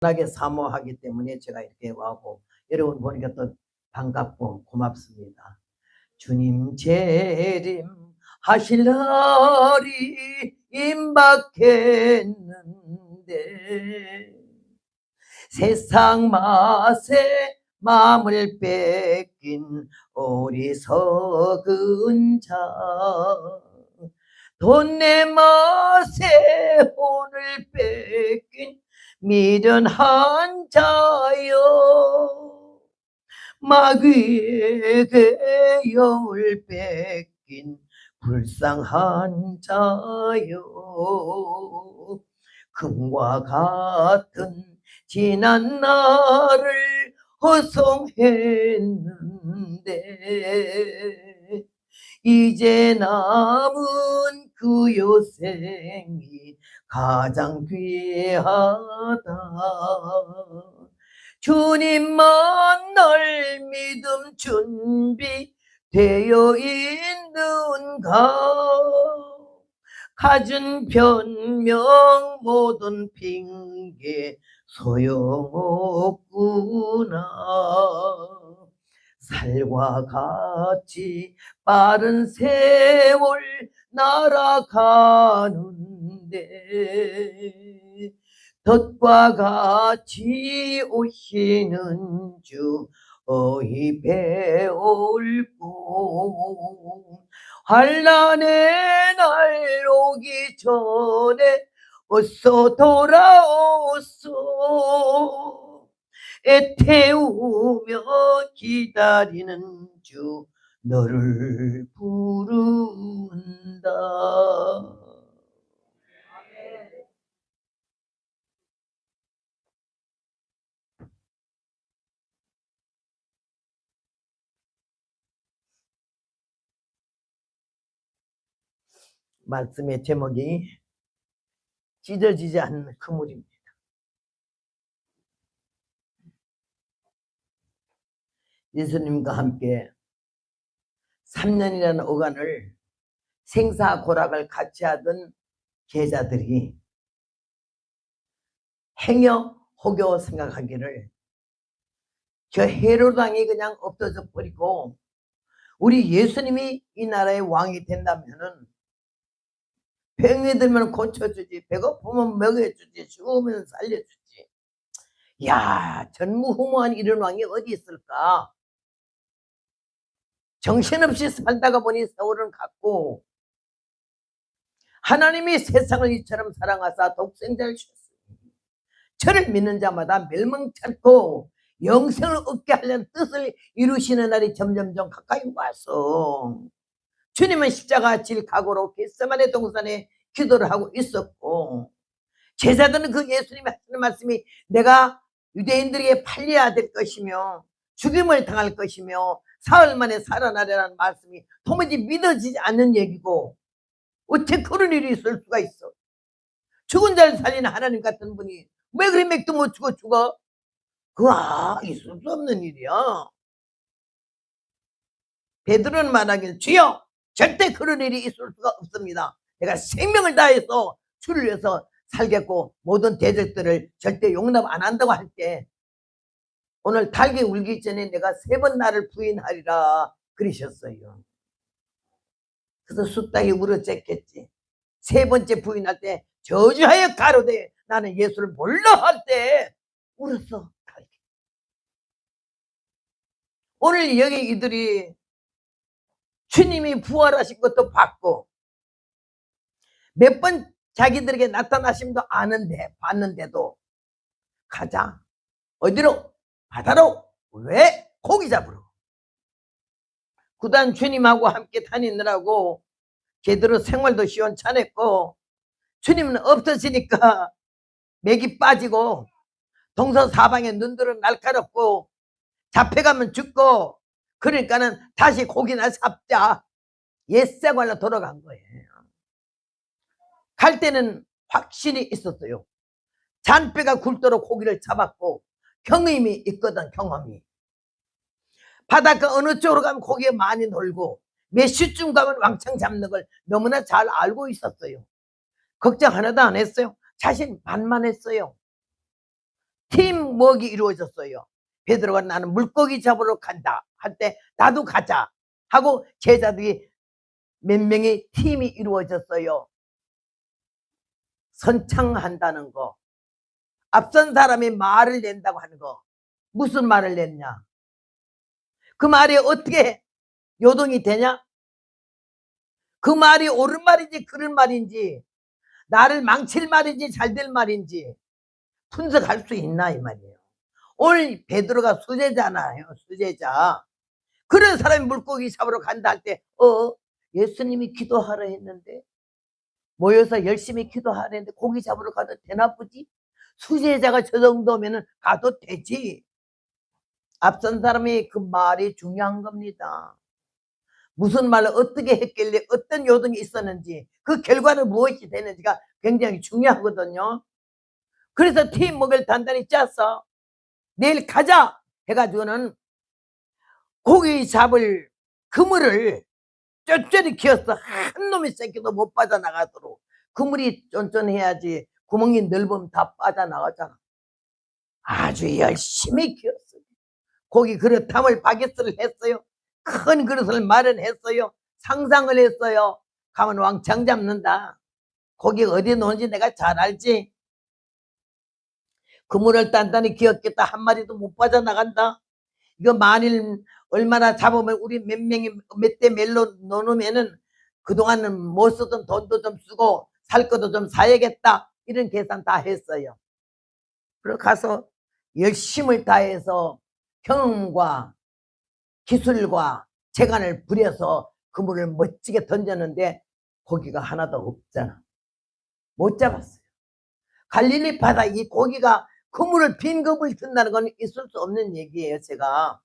하게 사모하기 때문에 제가 이렇게 와고 여러분 보니까 또 반갑고 고맙습니다. 주님 재림 하실 날이 임박했는데 세상 맛에 마음을 뺏긴 어리석은 자, 돈내 맛에 혼을 뺏긴 미련한 자여, 마귀에게 영을 뺏긴 불쌍한 자여, 금과 같은 지난 날을 허송했는데 이제 남은 그 여생이 가장 귀하다. 주님 만날 믿음 준비되어 있는가? 가진 변명 모든 핑계 소용없구나. 살과 같이 빠른 세월 날아가는데 덫과 같이 오시는 주 어이 배울고, 환난의 날 오기 전에 어서 돌아오소. 애태우며 기다리는 주 너를 부른다. 말씀의 제목이 찢어지지 않는 그물입니다. 예수님과 함께 3년이라는 오간을 생사고락을 같이 하던 제자들이 행여 혹여 생각하기를 저 헤로당이 그냥 없어져 버리고 우리 예수님이 이 나라의 왕이 된다면은 병이 들면 고쳐주지, 배고프면 먹여주지, 죽으면 살려주지. 야, 전무후무한 이런 왕이 어디 있을까? 정신없이 살다가 보니 세월은 갔고 하나님이 세상을 이처럼 사랑하사 독생자를 주셨습니다. 저를 믿는 자마다 멸망찮고 영생을 얻게 하려는 뜻을 이루시는 날이 점점점 가까이 와서 주님은 십자가 질 각오로 겟세마네 동산에 기도를 하고 있었고, 제자들은 그 예수님이 하시는 말씀이 내가 유대인들에게 팔려야 될 것이며 죽임을 당할 것이며 사흘 만에 살아나리라는 말씀이 도무지 믿어지지 않는 얘기고, 어째 그런 일이 있을 수가 있어? 죽은 자를 살리는 하나님 같은 분이 왜 그리 맥도 못 주고 죽어? 그거 있을 수 없는 일이야. 베드로는 말하길 주여 절대 그런 일이 있을 수가 없습니다. 내가 생명을 다해서 주를 위해서 살겠고 모든 대적들을 절대 용납 안 한다고 할 때 오늘 달기 울기 전에 내가 3번 나를 부인하리라 그러셨어요. 그래서 숫닥이 울어쨌겠지. 3번째 부인할 때 저주하여 가로되 나는 예수를 몰라 할 때 울었어. 오늘 여기 이들이 주님이 부활하신 것도 봤고 몇 번 자기들에게 나타나심도 아는데 봤는데도 가자. 어디로? 바다로. 왜? 고기 잡으러. 구단 주님하고 함께 다니느라고 제대로 생활도 시원찮았고 주님은 없어지니까 맥이 빠지고 동서사방에 눈들은 날카롭고 잡혀가면 죽고, 그러니까는 다시 고기나 잡자 옛생활로 돌아간 거예요. 갈 때는 확신이 있었어요. 잔뼈가 굵도록 고기를 잡았고 경험이 있거든. 경험이 바닷가 어느 쪽으로 가면 고기가 많이 놀고 몇 시쯤 가면 왕창 잡는 걸 너무나 잘 알고 있었어요. 걱정 하나도 안 했어요. 자신 만만했어요. 뭐가 이루어졌어요? 베드로가 나는 물고기 잡으러 간다 할 때 나도 가자 하고 제자들이 몇 명의 팀이 이루어졌어요. 선창한다는 거, 앞선 사람이 말을 낸다고 하는 거, 무슨 말을 냈냐? 그 말이 어떻게 요동이 되냐? 그 말이 옳은 말인지 그런 말인지, 나를 망칠 말인지 잘 될 말인지 분석할 수 있나 이 말이에요. 오늘 베드로가 수제자잖아요. 수제자. 그런 사람이 물고기 잡으러 간다 할 때 예수님이 기도하라 했는데, 모여서 열심히 기도하라 했는데 고기 잡으러 가도 되나 보지? 수제자가 저 정도면 가도 되지. 앞선 사람이 그 말이 중요한 겁니다. 무슨 말을 어떻게 했길래 어떤 요동이 있었는지, 그 결과는 무엇이 되는지가 굉장히 중요하거든요. 그래서 팀워크를 단단히 짰어. 내일 가자 해가지고는 고기 잡을 그물을 쩌쩌리 키웠어. 한 놈의 새끼도 못 빠져나가도록. 그물이 쫀쫀해야지 구멍이 넓으면 다 빠져나가잖아. 아주 열심히 키웠어요. 고기 그릇 담을 바게트를 했어요. 큰 그릇을 마련했어요. 상상을 했어요. 가면 왕창 잡는다. 고기 어디에 놓은지 내가 잘 알지. 그물을 단단히 키웠겠다. 한 마리도 못 빠져나간다. 이거 만일 얼마나 잡으면 우리 몇 명이 몇 대 멜로 넣으면은 그동안은 못 쓰던 돈도 좀 쓰고 살 것도 좀 사야겠다. 이런 계산 다 했어요. 그리고 가서 열심을 다해서 경험과 기술과 재간을 부려서 그물을 멋지게 던졌는데 고기가 하나도 없잖아. 못 잡았어요. 갈릴리 바다 이 고기가 그물을 빈 그물을 든다는 건 있을 수 없는 얘기예요. 제가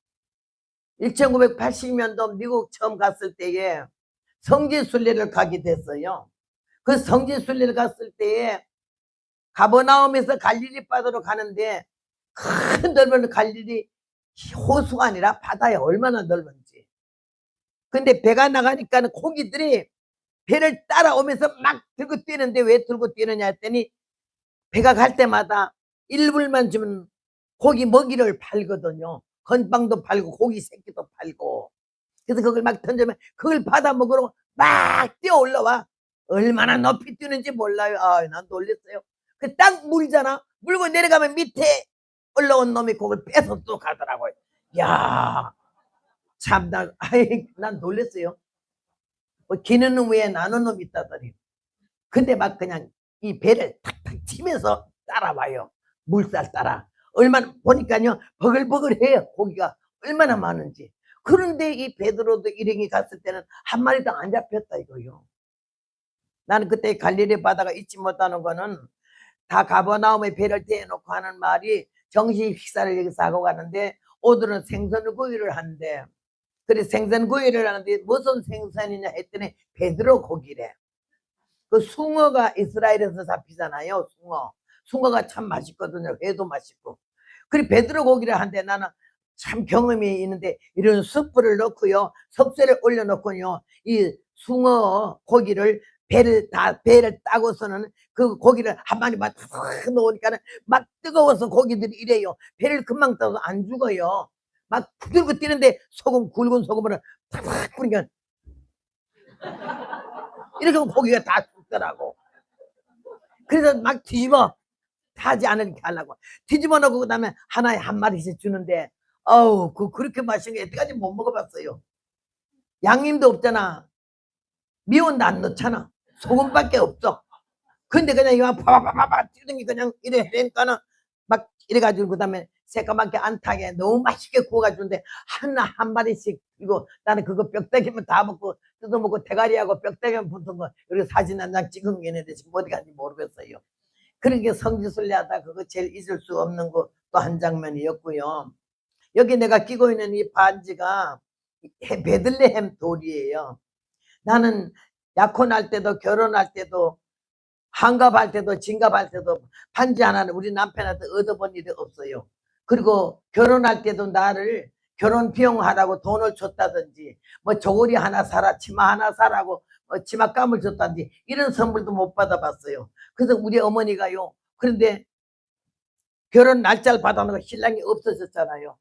1980년도 미국 처음 갔을 때에 성지순례를 가게 됐어요. 그 성지순례를 갔을 때에 가버나움에서 갈릴리 바다로 가는데 큰 넓은 갈릴리 호수가 아니라 바다에 얼마나 넓은지. 근데 배가 나가니까 고기들이 배를 따라오면서 막 들고 뛰는데 왜 들고 뛰느냐 했더니 배가 갈 때마다 1불만 주면 고기 먹이를 팔거든요. 건빵도 팔고 고기 새끼도 팔고. 그래서 그걸 막 던지면 그걸 받아 먹으러 막 뛰어 올라와. 얼마나 높이 뛰는지 몰라요. 난 놀랬어요. 그 딱 물잖아. 물고 내려가면 밑에 올라온 놈이 그걸 빼서 또 가더라고요. 야, 참, 난 놀랬어요. 뭐 기는 놈 위에 나는 놈이 있다더니. 근데 막 그냥 이 배를 탁탁 치면서 따라와요. 물살 따라. 얼마나 보니까요 버글버글해요. 고기가 얼마나 많은지. 그런데 이 베드로도 일행이 갔을 때는 한 마리도 안 잡혔다 이거요. 나는 그때 갈릴리 바다가 잊지 못하는 거는 다 가버나움에 배를 대놓고 하는 말이 정식 식사를 여기서 하고 가는데 오늘은 생선구이를 하는데, 그래 생선구이를 하는데 무슨 생선이냐 했더니 베드로 고기래. 그 숭어가 이스라엘에서 잡히잖아요. 숭어가 참 맛있거든요. 회도 맛있고. 그리고 베드로 고기를 하는데 나는 참 경험이 있는데 이런 숯불을 넣고요, 석쇠를 올려놓고요, 이 숭어 고기를 배를 따고서는 그 고기를 한 마리만 탁 넣으니까 막 뜨거워서 고기들이 이래요. 배를 금방 떠서 안 죽어요. 막 부들고 뛰는데 굵은 소금을 탁 뿌리니까 이렇게 하면 고기가 다 죽더라고. 그래서 막 뒤집어 타지 않으니까 하려고 뒤집어 놓고 그다음에 하나에 한 마리씩 주는데 그렇게 맛있는 게 여태까지 못 먹어봤어요. 양념도 없잖아. 미원도 안 넣잖아. 소금밖에 없어. 근데 그냥 이거 파파파파 튀는 그냥 이래 하니까는 막 이래가지고 그다음에 새까맣게 안 타게 너무 맛있게 구워가지고인데 한 마리씩. 이거 나는 그거 뼈다귀만 다 먹고 뜯어먹고 대가리하고 뼈다귀만 붙은 거 이렇게 사진 한 장 찍은 게 있는데 지금 어디 갔는지 모르겠어요. 그렇게 성지순례 하다 그거 제일 잊을 수 없는 거 또 한 장면이었고요. 여기 내가 끼고 있는 이 반지가 베들레헴 돌이에요. 나는 약혼할 때도 결혼할 때도 한갑할 때도 진갑할 때도 반지 하나는 우리 남편한테 얻어본 일이 없어요. 그리고 결혼할 때도 나를 결혼 비용하라고 돈을 줬다든지 뭐 저고리 하나 사라 치마 하나 사라고 치마감을 줬다든지 이런 선물도 못 받아봤어요. 그래서 우리 어머니가요, 그런데 결혼 날짜를 받아놓고 신랑이 없어졌잖아요.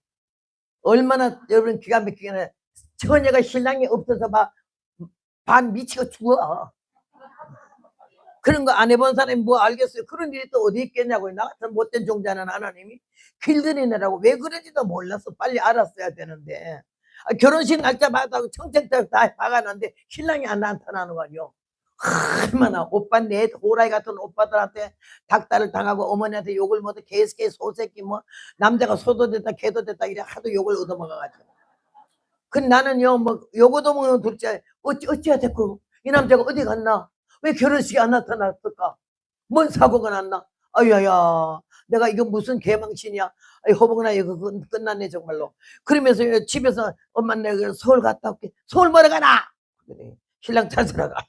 얼마나 여러분 기가 막히게 처녀가 신랑이 없어서 반 미치고 죽어. 그런 거 안 해본 사람이 뭐 알겠어요. 그런 일이 또 어디 있겠냐고요. 나 같은 못된 종자는 하나님이 길들이느라고 왜 그런지도 몰랐어. 빨리 알았어야 되는데. 결혼식 날짜 받아고 청첩장 다 박아놨는데 신랑이 안 나타나는 거요. 얼마나 오빠 내 호라이 같은 오빠들한테 닥달을 당하고 어머니한테 욕을 먹어 개새끼 소새끼 뭐 남자가 소도 됐다 개도 됐다 이래 하도 욕을 얻어먹어가지고. 근데 나는요 뭐 욕 얻어먹는 둘째 어찌해야 됐고 이 남자가 어디 갔나 왜 결혼식에 안 나타났을까 뭔 사고가 났나 아야야 내가 이거 무슨 개망신이야 허벅나 이거 끝났네 정말로. 그러면서 집에서 엄마 내가 서울 갔다 올게. 서울 뭐러 가나 그래 신랑 찾으러 가.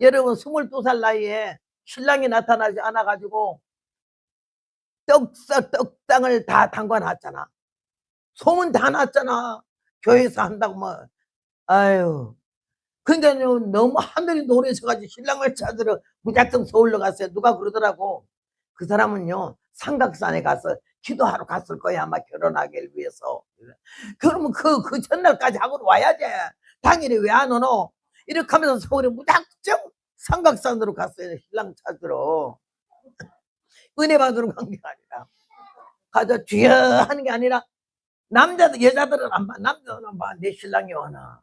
여러분 22살 나이에 신랑이 나타나지 않아가지고 떡상을 다 담궈놨잖아. 소문 다 났잖아. 교회에서 한다고 뭐. 아유. 그러니까 너무 하늘이 노래져가지고 신랑을 찾으러 무작정 서울로 갔어요. 누가 그러더라고. 그 사람은요 삼각산에 가서 기도하러 갔을 거야 아마 결혼하기를 위해서. 그러면 그 전날까지 하고 와야지. 당일에 왜 안 오노? 이렇게 하면서 서울에 무작정 삼각산으로 갔어요. 신랑 찾으러. 은혜 받으러 간 게 아니라. 가서 주여 하는 게 아니라 남자들 여자들은 안 봐. 남자들은 안 봐. 내 신랑이 오나.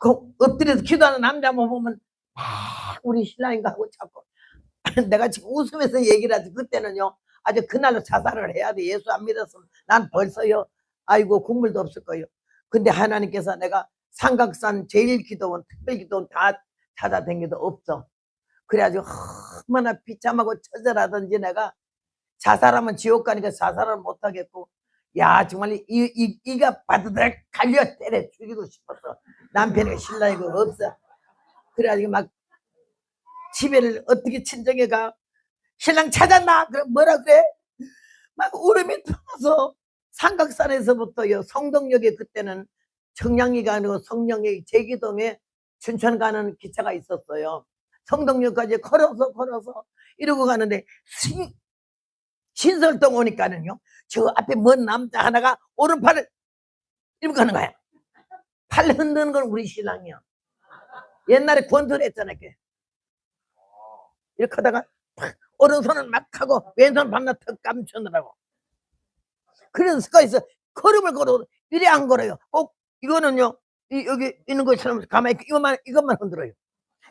그 엎드려서 기도하는 남자만 보면 우리 신랑인가 하고 자꾸 내가 지금 웃으면서 얘기를 하지. 그때는요 아주 그날로 자살을 해야 돼. 예수 안 믿었으면 난 벌써요 아이고 국물도 없을 거예요. 근데 하나님께서 내가 삼각산 제일기도원 특별기도원 다 찾아다녀도 없어. 그래가지고 얼마나 비참하고 처절하든지 내가 자살하면 지옥 가니까 자살을 못하겠고 야 정말 이가 바드락 갈려 때려 죽이고 싶었어. 남편이 신랑이 그거 없어. 그래가지고 막 집에를 어떻게 친정에 가 신랑 찾았나? 그럼 뭐라 그래? 막 울음이 터져서 삼각산에서부터요 성동역에 그때는 청량리가 아니고 성령역 제기동에 춘천 가는 기차가 있었어요. 성동역까지 걸어서 이러고 가는데 신설동 오니까는요 저 앞에 먼 남자 하나가 오른팔을 이러고 가는 거야. 팔 흔드는 건 우리 신랑이야. 옛날에 권투를 했잖아. 이렇게 하다가 오른손은 막 하고 왼손 반나 턱 감추느라고. 그런 습관이 있어. 걸음을 걸어도 이래 안 걸어요. 꼭 이거는요 여기 있는 것처럼 가만히 이것만 흔들어요.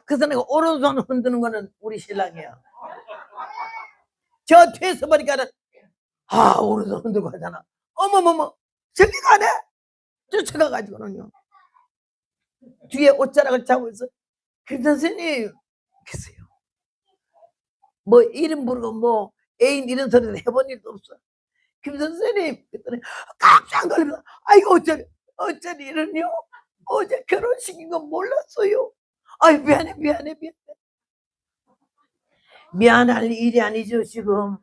그래서 내가 오른손 흔드는 거는 우리 신랑이야. 저 뒤에서 보니까는 오른손 흔들고 하잖아. 어머머머 저기 가네. 쫓아가가지고는요 뒤에 옷자락을 차고 있어. 김 선생님 계세요. 뭐 이름 부르고 뭐 애인 이런 소리를 해본 일도 없어. 김 선생님 그랬더니 깜짝 놀라서 아이고 어쩐 일은요? 어제 결혼식인 건 몰랐어요. 아이 미안해. 미안할 일이 아니죠. 지금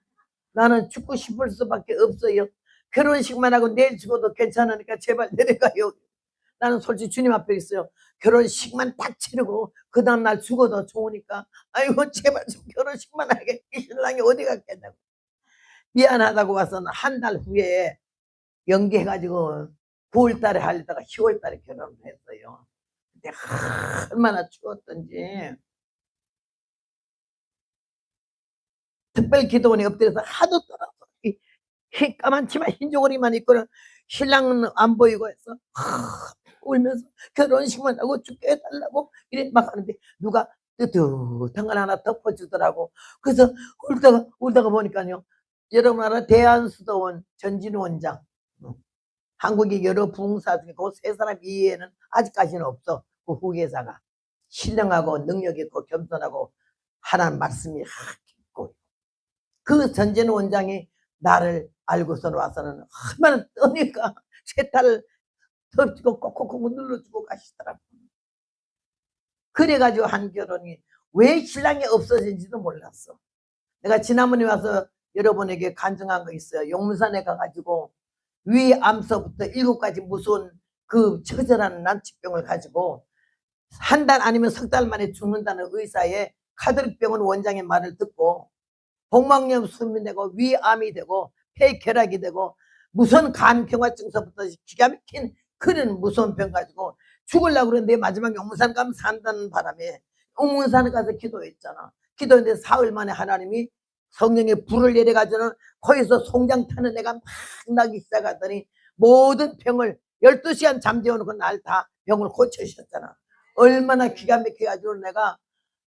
나는 죽고 싶을 수밖에 없어요. 결혼식만 하고 내일 죽어도 괜찮으니까 제발 내려가요. 나는 솔직히 주님 앞에 있어요. 결혼식만 딱 치르고 그 다음날 죽어도 좋으니까 아이고 제발 좀 결혼식만 하게. 이 신랑이 어디 갔겠냐고. 미안하다고 와서는 한 달 후에 연기해가지고 9월달에 하려다가 10월달에 결혼을 했어요. 근데 얼마나 추웠던지. 특별기도원에 엎드려서 하도 떨어서 까만 치마 흰 조거리만 입고는 신랑은 안 보이고 해서 울면서 결혼식만 하고 죽게 해달라고 이래 막 하는데 누가 뜨뜻한 걸 하나 덮어주더라고. 그래서 울다가 보니까요 여러분 알아 대한수도원 전진우 원장 한국의 여러 부흥사 중에 그 세 사람 이외에는 아직까지는 없어. 그 후계자가 신령하고 능력 있고 겸손하고 하나님 말씀이 깊고 그 전진우 원장이 나를 알고서 와서는 얼마나 떠니까 세탈을 덮치고 콕콕콕 눌러주고 가시더라고. 그래가지고 한 결혼이 왜 신랑이 없어진지도 몰랐어. 내가 지난번에 와서 여러분에게 간증한 거 있어요. 용문산에 가가지고 위암서부터 7가지 무서운 그 처절한 난치병을 가지고 한 달 아니면 석 달 만에 죽는다는 의사의 카드릭병원 원장의 말을 듣고 복막염 수미 되고 위암이 되고 폐결핵이 되고 무슨 간경화 증서부터 기가 막힌 그런 무서운 병 가지고 죽으려고 그랬는데 마지막에 옥문산 가면 산다는 바람에 옥문산에 가서 기도했잖아. 기도했는데 사흘 만에 하나님이 성령의 불을 내려가지고는 거기서 송장 타는 애가 막 나기 시작하더니 모든 병을 12시간 잠재워놓고 날 다 병을 고쳐주셨잖아. 얼마나 기가 막혀가지고 내가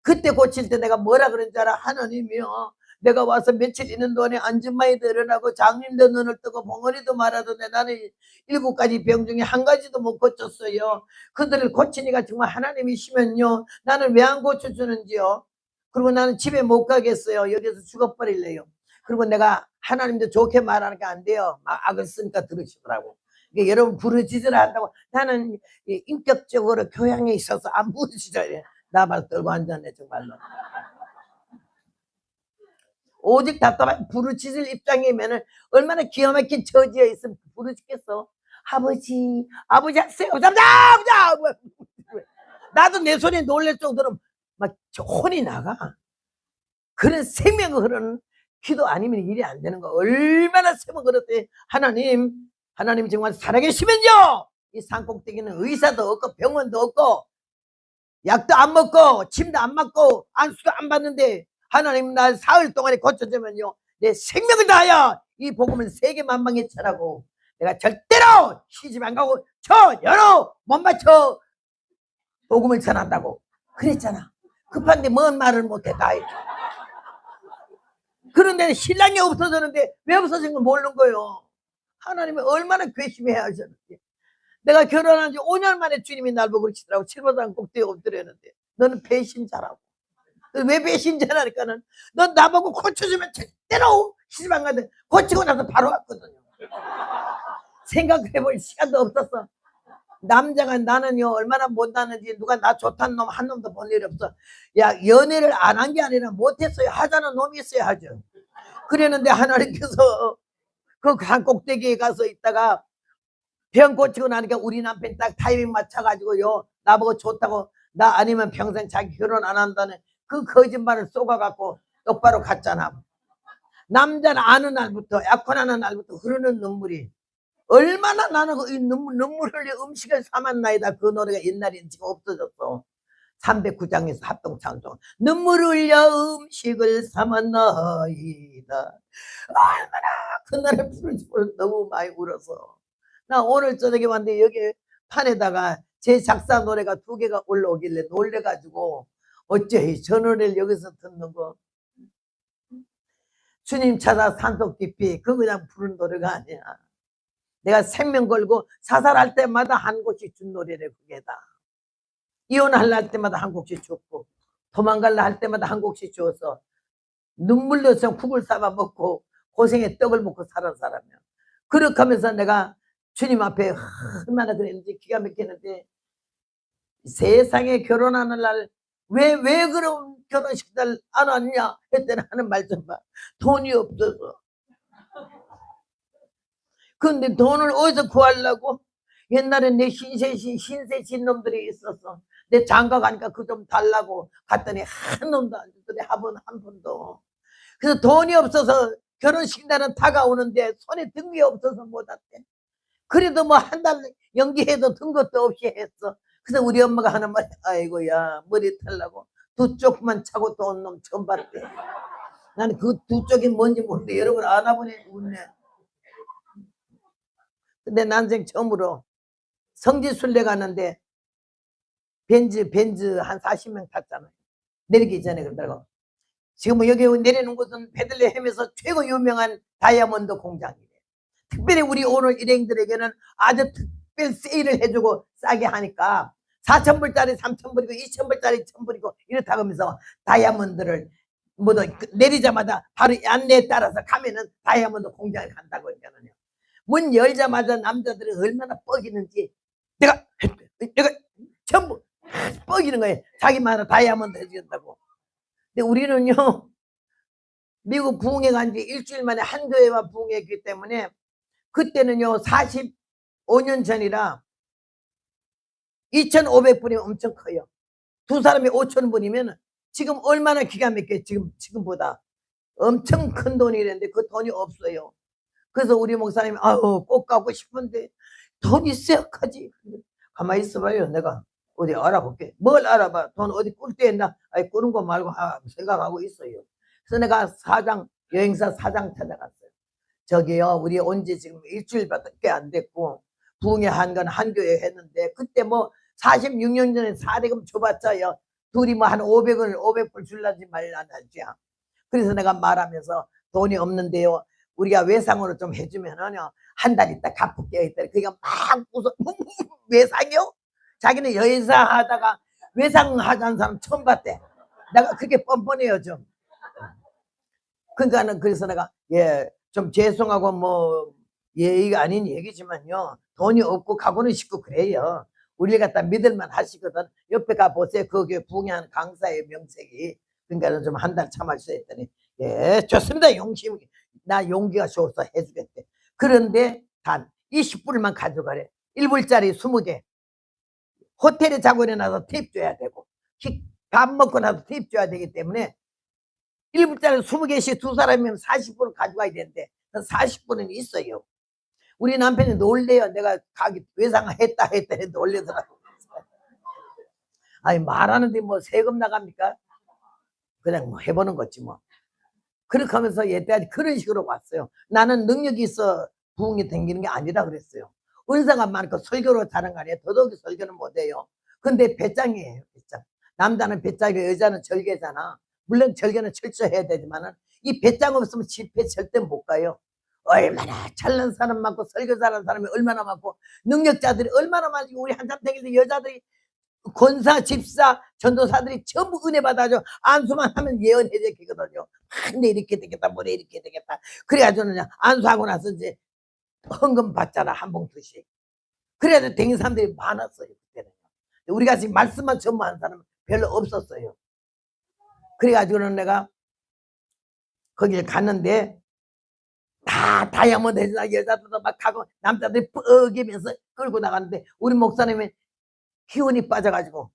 그때 고칠 때 내가 뭐라 그런 줄 알아? 하나님이요, 내가 와서 며칠 있는 동안에 안진마이도 일어나고 장님도 눈을 뜨고 봉어리도 말하던데 나는 7가지 병 중에 한 가지도 못 고쳤어요. 그들을 고치니까 정말 하나님이시면요, 나는 왜 안 고쳐주는지요? 그리고 나는 집에 못 가겠어요. 여기서 죽어버릴래요. 그리고 내가 하나님도 좋게 말하니까 안 돼요. 막 악을 쓰니까 들으시더라고. 여러분 부르짖으라 한다고. 나는 인격적으로 교양에 있어서 안 부르짖어요. 나발 떨고 앉았네 정말로. 오직 답답한 부르짖을 입장이면은 얼마나 기가 막힌 처지에 있으면 부르짖겠어. 아버지, 아버지 하세요. 잠자! 나도 내 손에 놀랄 정도로 막 혼이 나가. 그런 생명을 흐르는 기도 아니면 일이 안 되는 거. 얼마나 세번 그랬더니 하나님 정말 살아계시면요, 이 산꼭대기는 의사도 없고 병원도 없고 약도 안 먹고 침도 안 맞고 안수도 안 받는데 하나님 날 사흘 동안에 고쳐주면요, 내 생명을 다하여 이 복음을 세계 만방에 전하고 내가 절대로 시집 안 가고 저 연호 못 맞춰 복음을 전한다고 그랬잖아. 급한데 뭔 말을 못해 다 했죠. 그런데 신랑이 없어졌는데 왜 없어진 걸 모르는 거예요. 하나님이 얼마나 괘씸해야 하셨는지. 내가 결혼한 지 5년 만에 주님이 날 보고 그러시더라고. 칠보산 꼭대기에 엎드렸는데 너는 배신자라고. 왜 배신자라니까는 넌 나보고 고쳐주면 절대로 시집 안 가는데 고치고 나서 바로 왔거든요. 생각해볼 시간도 없었어. 남자가 나는요 얼마나 못하는지 누가 나 좋다는 놈 한 놈도 본 일이 없어. 야, 연애를 안 한 게 아니라 못했어요. 하자는 놈이 있어야 하죠. 그랬는데 하나님께서 그 산 꼭대기에 가서 있다가 병 고치고 나니까 우리 남편 딱 타이밍 맞춰가지고요 나보고 좋다고, 나 아니면 평생 자기 결혼 안 한다는 그 거짓말을 쏘아갖고 똑바로 갔잖아. 남자는 아는 날부터 약혼하는 날부터 흐르는 눈물이 얼마나 나는 그 눈물 흘려 음식을 삼았나이다. 그 노래가 옛날에는 지금 없어졌어. 309장에서 합동창조. 눈물 흘려 음식을 삼았나이다. 얼마나 그 노래 부르지 너무 많이 울어서 나 오늘 저녁에 왔는데 여기 판에다가 제 작사 노래가 2개가 올라오길래 놀래가지고 어째 저 노래를 여기서 듣는 거. 주님 찾아 산속 깊이 그거 그냥 부른 노래가 아니야. 내가 생명 걸고 사살할 때마다 한 곡씩 준 노래래. 그게다. 이혼하려 할 때마다 한 곡씩 줬고 도망갈라 할 때마다 한 곡씩 줘서 눈물 넣어서 국을 삶아 먹고 고생에 떡을 먹고 살은 사람이야. 그렇게 하면서 내가 주님 앞에 얼마나 그랬는지 기가 막히는데, 세상에 결혼하는 날 왜 그런 결혼식 날 안 왔냐 했더니 하는 말 좀 봐. 돈이 없어서. 근데 돈을 어디서 구하려고? 옛날에 내 신세신 놈들이 있었어. 내 장가 가니까 그 좀 달라고 갔더니 한 놈도 안 줬더니 한 번도. 그래서 돈이 없어서 결혼식 날은 다가오는데 손에 든 게 없어서 못 왔대. 그래도 뭐 한 달 연기해도 든 것도 없이 했어. 그래서 우리 엄마가 하는 말이, 아이고야 머리 털라고 2쪽만 차고 또 온 놈 처음 봤대. 나는 그 2쪽이 뭔지 모르는데 여러분 알아보니 웃네. 근데 난생 처음으로 성지순례 갔는데 벤즈 한 40명 탔잖아요. 내리기 전에. 그러더라고. 지금 여기 내리는 곳은 베들레헴에서 최고 유명한 다이아몬드 공장이래. 특별히 우리 오늘 일행들에게는 아주 특별 세일을 해주고 싸게 하니까 4,000불짜리 3,000불이고 2,000불짜리 1,000불이고 이렇다 하면서 다이아몬드를 모두 내리자마자 바로 안내에 따라서 가면은 다이아몬드 공장에 간다고 했잖아요. 문 열자마자 남자들이 얼마나 뻐기는지 내가 전부 뻐기는 거예요. 자기만의 다이아몬드 해주겠다고. 근데 우리는요 미국 부흥회 간 지 일주일 만에 한 교회만 부흥했기 때문에 그때는요 45년 전이라 2,500불이 엄청 커요. 2사람이 5,000불이면 지금 얼마나 기가 막혀. 지금보다 엄청 큰 돈이랬는데 그 돈이 없어요. 그래서 우리 목사님이 아유 꼭 가고 싶은데 돈 있어야 하지. 가만히 있어봐요. 내가 어디 알아볼게. 뭘 알아봐. 돈 어디 꿀 데 있나? 아니 꾸는 거 말고 생각하고 있어요. 그래서 내가 여행사 사장 찾아갔어요. 저기요 우리 온 지 지금 일주일밖에 안 됐고 부흥회 한 건 한 교회 했는데 그때 뭐 46년 전에 사대금 줘봤자요. 둘이 뭐 한 500불 줄라지 말라지. 그래서 내가 말하면서 돈이 없는데요. 우리가 외상으로 좀 해주면은요 한 달 있다 갚을게요 했더니 그게 막 웃어. 외상이요? 자기는 여행사 하다가 외상 하자는 사람 처음 봤대. 내가 그렇게 뻔뻔해요 좀. 그러니까는 그래서 내가 좀 죄송하고 뭐 예의가 아닌 얘기지만요 돈이 없고 가고는 싶고 그래요. 우리 갖다 믿을만 하시거든. 옆에 가 보세요. 거기에 부흥하는 강사의 명색이. 그러니까 좀 한 달 참아주세요 했더니 좋습니다. 나 용기가 좋아서 해주겠대. 그런데 단 20불만 가져가래. 1불짜리 20개. 호텔에 자고 일어나서 팁 줘야 되고 밥 먹고 나서 팁 줘야 되기 때문에 1불짜리 20개씩 두 사람이면 40불을 가져가야 되는데 40불은 있어요. 우리 남편이 놀래요. 내가 가기 외상했다 했더니 놀래더라고. 아니 말하는데 뭐 세금 나갑니까? 그냥 뭐 해보는 거지 뭐. 그렇게 하면서 얘때까지 그런 식으로 왔어요. 나는 능력이 있어 부흥이 댕기는 게 아니라 그랬어요. 은사가 많고 설교로 다른 거 아니에요. 더더욱이 설교는 못해요. 근데 배짱이에요. 배짱. 남자는 배짱이고 여자는 절개잖아. 물론 절개는 철저해야 되지만은 이 배짱 없으면 집회 절대 못 가요. 얼마나 잘난 사람 많고 설교 잘하는 사람이 얼마나 많고 능력자들이 얼마나 많고 우리 한참탱에서 여자들이 권사, 집사, 전도사들이 전부 은혜 받아줘. 안수만 하면 예언해제기거든요. 내 이렇게 되겠다, 뭐래 이렇게 되겠다. 그래가지고 그냥 안수하고 나서 이제 헌금 받잖아, 한 봉투씩. 그래도 댕긴 사람들이 많았어요, 그때는. 우리가 지금 말씀만 전무하는 사람은 별로 없었어요. 그래가지고는 내가 거기를 갔는데 다 다이아몬드 해주나 여자들도 막 가고 남자들이 뻐기면서 끌고 나갔는데 우리 목사님이 기운이 빠져가지고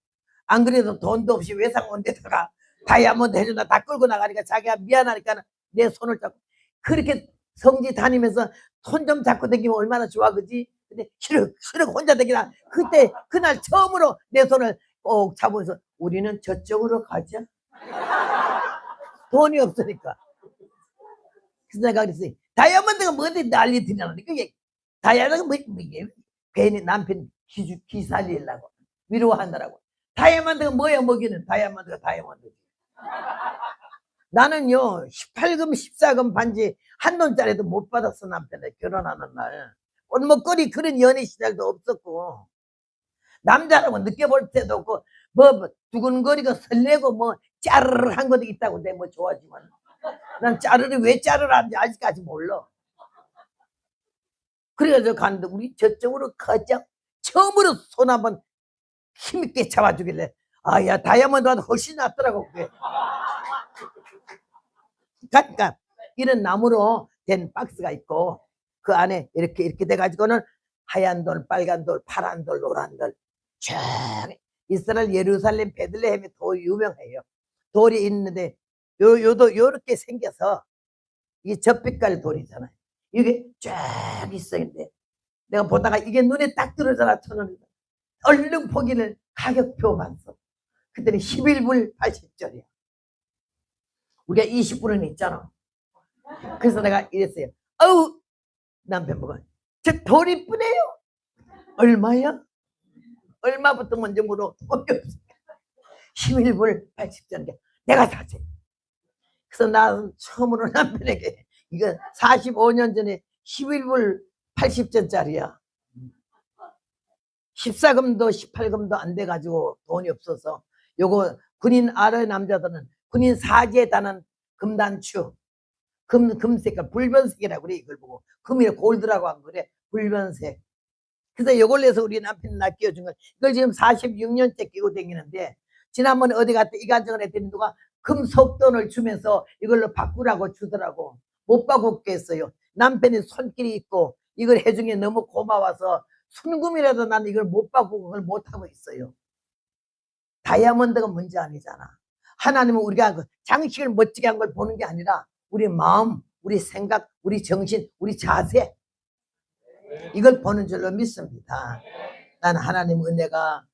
안 그래도 돈도 없이 외상 온 데다가 다이아몬드 해준다 다 끌고 나가니까 자기가 미안하니까 내 손을 잡고 그렇게 성지 다니면서 손 좀 잡고 다니면 얼마나 좋아 그지? 근데 시륵 혼자 다니나 그때 그날 처음으로 내 손을 꼭 잡으면서 우리는 저쪽으로 가자. 돈이 없으니까. 그래서 내가 그랬어요. 다이아몬드가 뭔데 난리 드냐는데 그게 다이아몬드가 뭐 이게 괜히 남편 기 살리려고 위로하느라고. 다이아몬드가 뭐야 먹이는 다이아몬드가 다이아몬드. 나는요 18금 14금 반지 한 돈짜리도 못 받았어. 남편에 결혼하는 날 옷먹거리 그런 연애 시절도 없었고 남자라고 느껴볼 때도 없고 뭐 두근거리고 설레고 뭐 짜르르 한 것도 있다고 내 뭐 좋아하지만 난 짜르르 왜 짜르르한지 아직까지 몰라. 그래가지고 갔는데 우리 저쪽으로 가자. 처음으로 손 한번 힘있게 잡아주길래 아야 다이아몬드보다 훨씬 낫더라고 그게. 그러니까 이런 나무로 된 박스가 있고 그 안에 이렇게 돼가지고는 하얀 돌, 빨간 돌, 파란 돌, 노란 돌 쭉 이스라엘 예루살렘 베들레헴이 더 유명해요. 돌이 있는데 요도 요렇게 생겨서 이 젖빛깔 돌이잖아요. 이게 쫙 있어요. 내가 보다가 이게 눈에 딱 들어오잖아. 1,000원. 얼른 포기를 가격표 봤어. 그때는 11불 80절이야. 우리가 20불은 있잖아. 그래서 내가 이랬어요. 어우 남편 보고 저 돌 이쁘네요. 얼마야? 얼마부터 먼저 물어. 11불 80절이야. 내가 사지. 그래서 나 처음으로 남편에게 이거 45년 전에 11불 80전짜리야. 14금도 18금도 안 돼가지고 돈이 없어서 요거 군인 아래 남자들은 군인 사지에 다는 금단추 금색깔 불변색이라고 그래. 이걸 보고 금이 골드라고 한 거래. 불변색. 그래서 요걸 내서 우리 남편이 나 끼워준 거. 이걸 지금 46년째 끼고 다니는데 지난번에 어디 갔다 이간정을 했더니 누가 금속돈을 주면서 이걸로 바꾸라고 주더라고. 못 바꾸겠어요. 남편이 손길이 있고 이걸 해준 게 너무 고마워서 순금이라도 나는 이걸 못 바꾸고 그걸 못하고 있어요. 다이아몬드가 문제 아니잖아. 하나님은 우리가 그 장식을 멋지게 한 걸 보는 게 아니라 우리 마음, 우리 생각, 우리 정신, 우리 자세, 이걸 보는 줄로 믿습니다. 나는 하나님 은혜가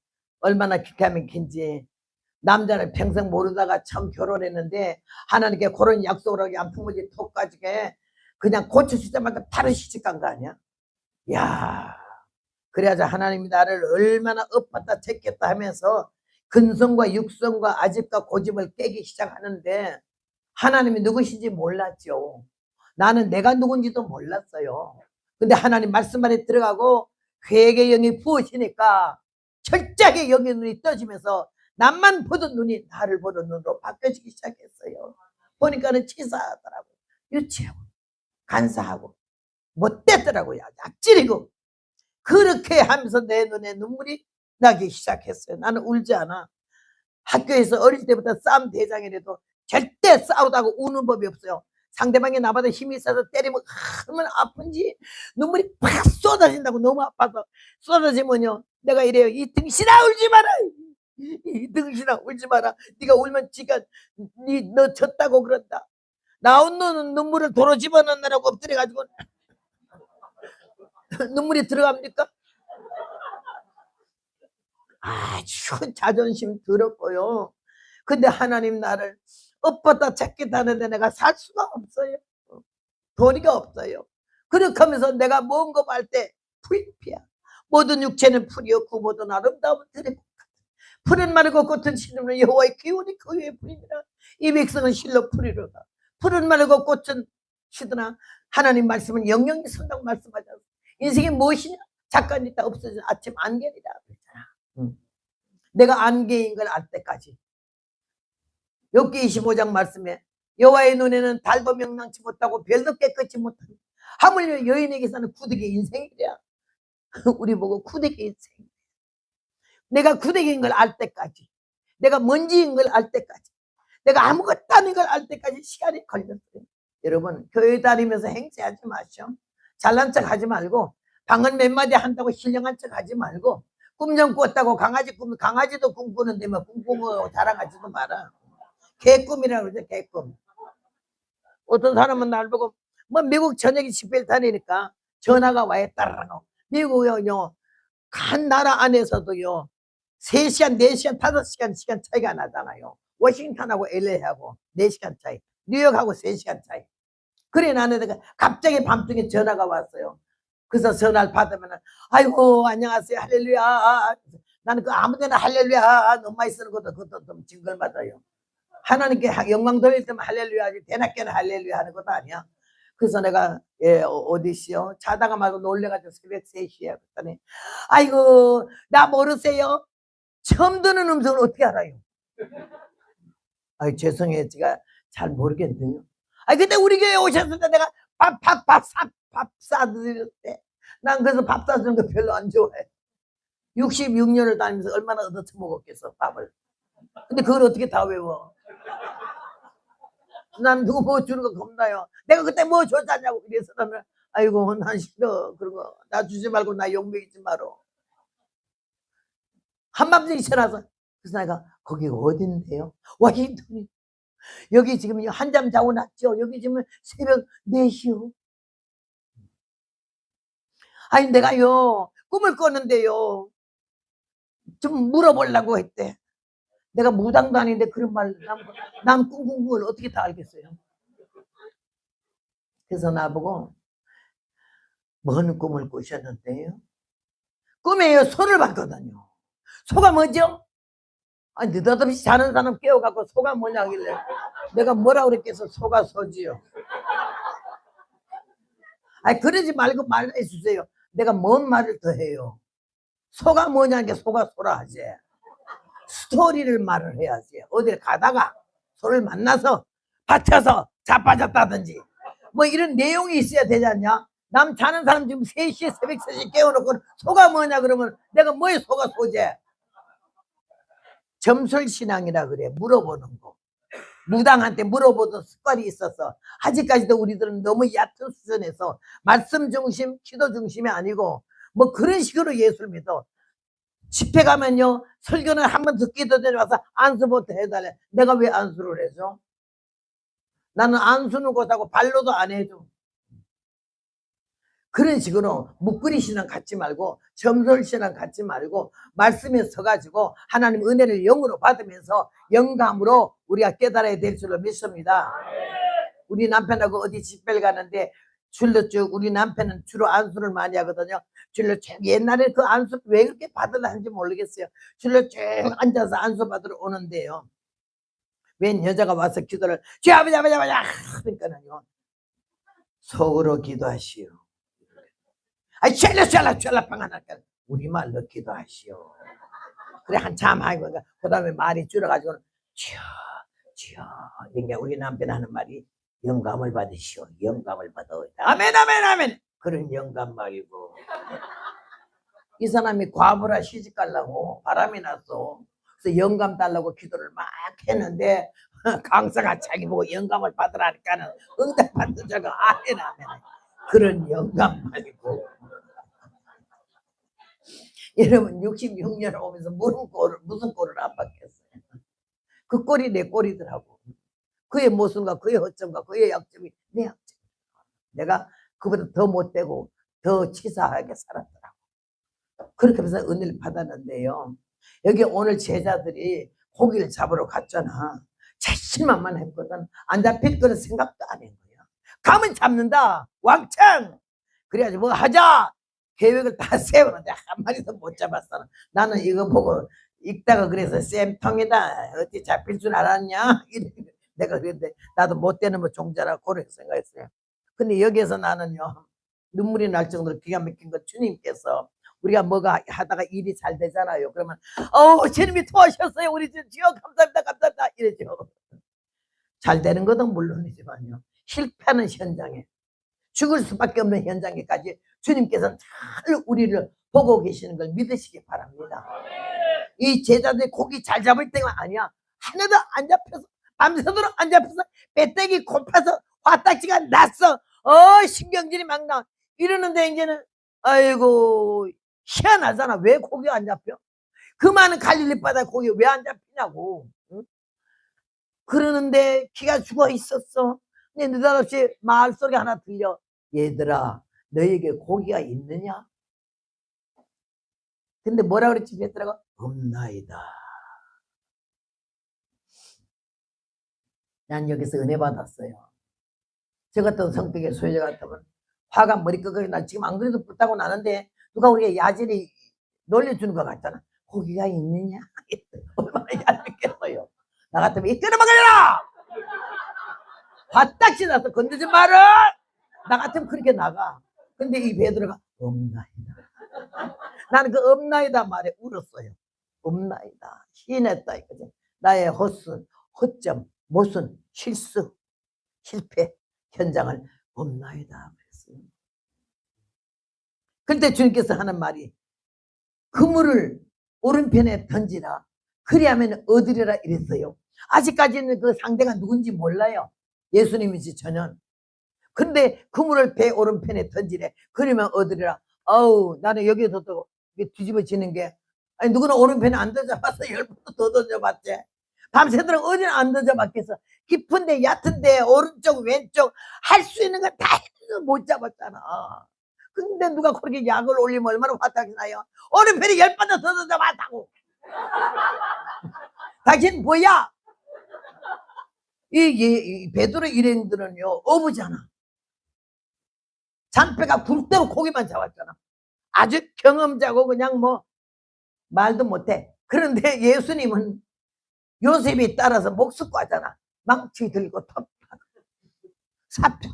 얼마나 기가 막힌지. 남자를 평생 모르다가 처음 결혼했는데 하나님께 그런 약속을 하게 안 품어지 톡 가지게 그냥 고쳐주자마자 바로 시집간 거 아니야? 야, 그래야지 하나님이 나를 얼마나 엎었다 제꼈다 하면서 근성과 육성과 아집과 고집을 깨기 시작하는데 하나님이 누구신지 몰랐죠. 나는 내가 누군지도 몰랐어요. 근데 하나님 말씀 안에 들어가고 회개의 영이 부으시니까 철저하게 영의 눈이 떠지면서 남만 보던 눈이 나를 보는 눈으로 바뀌어지기 시작했어요. 보니까는 치사하더라고. 유치하고 간사하고 못됐더라고요. 악질이고. 그렇게 하면서 내 눈에 눈물이 나기 시작했어요. 나는 울지 않아. 학교에서 어릴 때부터 싸움 대장이라도 절대 싸우다고 우는 법이 없어요. 상대방이 나보다 힘이 있어서 때리면 얼마나 아픈지 눈물이 팍 쏟아진다고. 너무 아파서 쏟아지면요 내가 이래요. 이 등신아 울지 마라. 이 등신아 울지 마라. 네가 울면 지가 너 졌다고 그런다. 나온 눈물을 도로 집어넣느라고 엎드려가지고 눈물이 들어갑니까? 아주 자존심 더럽고요. 근데 하나님 나를 엎었다 찾겠다 하는데 내가 살 수가 없어요. 도리가 없어요. 그렇게 하면서 내가 뭔 거 할 때 풀잎이야. 모든 육체는 풀이었고 모든 아름다움은 들의 꽃 같아. 풀은 마르고 꽃은 시드는 여호와의 기운이 그 위에 풀이니라. 이 백성은 실로 풀이로다. 풀은 마르고 꽃은 시드나 하나님 말씀은 영영이 선다고 말씀하잖아. 인생이 무엇이냐? 잠깐 있다 없어지는 아침 안개이다 그랬잖아. 내가 안개인 걸 알 때까지. 욥기 25장 말씀에 여호와의 눈에는 달도 명랑치 못하고 별도 깨끗이 못하니 하물며 여인에게서는 구득의 인생이랴. 우리 보고 구득의 인생. 내가 구득인 걸 알 때까지, 내가 먼지인 걸 알 때까지, 내가 아무것도 아닌 걸 알 때까지 시간이 걸렸어요. 여러분 교회 다니면서 행세하지 마시오. 잘난 척 하지 말고 방언 몇 마디 한다고 신령한 척 하지 말고 꿈 좀 꿨다고 강아지 꿈, 강아지도 꿈꾸는데 뭐 꿈꾸고 자랑하지도 마라. 개꿈이라고 그러죠. 개꿈. 어떤 사람은 날 보고 뭐 미국 저녁에 집회를 다니니까 전화가 와요. 따라라고. 미국은요 한 나라 안에서도요 3시간 4시간 5시간 시간 차이가 나잖아요. 워싱턴하고 LA하고 4시간 차이, 뉴욕하고 3시간 차이. 그래 나는 갑자기 밤중에 전화가 왔어요. 그래서 전화를 받으면 아이고 안녕하세요 할렐루야. 나는 그 아무데나 할렐루야 너무 쓰는 것도 그것도 좀 징글맞아요. 하나님께 영광 돌릴 때만 할렐루야 하지 대낮게는 할렐루야 하는 것도 아니야. 그래서 내가 어디시요? 자다가 말고 놀래가지고 새벽 3시에 그랬더니 아이고 나 모르세요? 처음 듣는 음성을 어떻게 알아요? 아이 죄송해요 제가 잘 모르겠네요. 아니 근데 우리 교회에 오셨을 때 내가 밥 사드릴 때 난 그래서 밥 사주는 거 별로 안 좋아해. 66년을 다니면서 얼마나 얻어쳐 먹었겠어 밥을. 근데 그걸 어떻게 다 외워? 난 누구 뭐 주는 거 겁나요. 내가 그때 뭐 줬냐고 그래서 나는 아이고 난 싫어 그런 거 나 주지 말고 나 욕 먹이지 마라. 한밤중에 전화서 그래서 내가 거기가 어딘데요? 워싱턴이. 여기 지금 한잠 자고 났죠. 여기 지금 새벽 4시요. 아니 내가요 꿈을 꿨는데요 좀 물어보려고 했대. 내가 무당도 아닌데 그런 말 남 꿈꾼 걸 어떻게 다 알겠어요. 그래서 나보고 뭔 꿈을 꾸셨는데요? 꿈에요 소를 봤거든요. 소가 뭐죠? 아니 느닷없이 자는 사람 깨워갖고 소가 뭐냐 하길래 내가 뭐라 그랬겠어. 소가 소지요. 아니 그러지 말고 말해 주세요. 내가 뭔 말을 더 해요. 소가 뭐냐니까 소가 소라 하지. 스토리를 말을 해야지. 어딜 가다가 소를 만나서 받쳐서 자빠졌다든지 뭐 이런 내용이 있어야 되지 않냐. 남 자는 사람 지금 3시에 새벽 3시에 깨워놓고 소가 뭐냐 그러면 내가 뭐에 소가 소재. 점술신앙이라 그래. 물어보는 거. 무당한테 물어보던 습관이 있어서 아직까지도 우리들은 너무 얕은 수준에서 말씀 중심, 기도 중심이 아니고 뭐 그런 식으로 예수를 믿어. 집회 가면요 설교는 한 번 듣기도 전에 와서 안수부터 해달래. 내가 왜 안수를 해줘? 나는 안수는 못하고 발로도 안 해줘. 그런 식으로 묵그리 신앙 갖지 말고 점설 신앙 갖지 말고 말씀에 서가지고 하나님 은혜를 영으로 받으면서 영감으로 우리가 깨달아야 될 줄로 믿습니다. 우리 남편하고 어디 집회를 가는데 줄로 쭉 우리 남편은 주로 안수를 많이 하거든요. 줄로 쭉 옛날에 그 안수 왜 그렇게 받으려는지 모르겠어요. 줄로 쭉 앉아서 안수 받으러 오는데요. 웬 여자가 와서 기도를 주 아버지 아버지 아버지 하니까는요. 속으로 기도하시오. 아이 찰라찰라 방안할까 우리말로 기도하시오. 그래 한참 하고 그 다음에 말이 줄어가지고는 주여 그러니까 우리 남편 하는 말이 영감을 받으시오. 영감을 받아. 아멘 아멘 아멘. 그런 영감 말이고 이 사람이 과부라 시집 가려고 바람이 났어. 그래서 영감 달라고 기도를 막 했는데 강사가 자기 보고 영감을 받으라니까는 응답 받는 자가 아멘 아멘. 그런 영감 말이고 여러분 66년 오면서 무슨 꼴을 안 받겠어요. 그 꼴이 내 꼴이더라고. 그의 모순과 그의 허점과 그의 약점이 내 약점. 내가 그보다 더 못되고 더 치사하게 살았더라고. 그렇게 해서 은혜를 받았는데요. 여기 오늘 제자들이 고기를 잡으러 갔잖아. 자신만만했거든. 안 잡힐 거는 생각도 안 한 거야. 가면 잡는다. 왕창. 그래가지고 뭐 하자. 계획을 다 세우는데 한 마리도 못 잡았어. 나는 이거 보고 읽다가 그래서 쌤통이다. 어떻게 잡힐 줄 알았냐? 내가 그랬는데 나도 못 되는 뭐 종자라 그렇게 생각했어요. 근데 여기에서 나는요 눈물이 날 정도로 기가 막힌 건 주님께서 우리가 뭐가 하다가 일이 잘 되잖아요. 그러면 주님이 도와주셨어요. 우리 주여 감사합니다 감사합니다 이러죠. 잘 되는 것은 물론이지만요. 실패하는 현장에 죽을 수밖에 없는 현장에까지 주님께서는 잘 우리를 보고 계시는 걸 믿으시기 바랍니다. 이 제자들이 고기 잘 잡을 때가 아니야. 하나도 안 잡혀서 밤새도록 안 잡혀서 배때기 고파서 화딱지가 났어. 신경질이 막 나. 이러는데 이제는 아이고 희한하잖아. 왜 고기가 안 잡혀? 그 많은 갈릴리 바다에 고기 왜 안 잡히냐고. 응? 그러는데 기가 죽어 있었어. 근데 느닷없이 말 소리 하나 들려. 얘들아 너에게 고기가 있느냐? 근데 뭐라 그랬지 베드로가? 없나이다. 난 여기서 은혜 받았어요. 저 같은 성격의 소유자 같으면 화가 머리끄덕이 나. 지금 안 그래도 불타고 나는데 누가 우리가 야질이 놀려주는 것 같잖아. 고기가 있느냐? 얼마나 얄밉겠어요. 나 같으면 이 끊어먹으려라! 화딱지 나서 건드지 마라! 나 같으면 그렇게 나가. 근데 이 베드로가 없나이다. 나는 그 없나이다 말에 울었어요. 없나이다. 희냈다 이거지. 나의 헛순, 허점, 모순, 실수, 실패 현장을 없나이다 그랬어요. 그때 주님께서 하는 말이 그물을 오른편에 던지라. 그리하면 얻으리라 이랬어요. 아직까지는 그 상대가 누군지 몰라요. 예수님이지 전혀. 근데 그물을 배 오른편에 던지래. 그러면 얻으리라. 나는 여기서 또 뒤집어지는 게 아니 누구는 오른편에 안 던져봤어. 10번도 더 던져봤지. 밤새도록 어디는 안 던져봤겠어. 깊은데 얕은데 오른쪽 왼쪽 할 수 있는 거 다 해도 못 잡았잖아. 근데 누가 그렇게 약을 올리면 얼마나 화딱이 나요. 오른편에 10번도 더 던져봤다고. 당신 뭐야? 이 베드로 일행들은요 어부잖아. 잔패가 굴대로 고기만 잡았잖아. 아주 경험자고 그냥 뭐 말도 못해. 그런데 예수님은 요셉이 따라서 목숫과잖아. 망치 들고 톱하고 사표.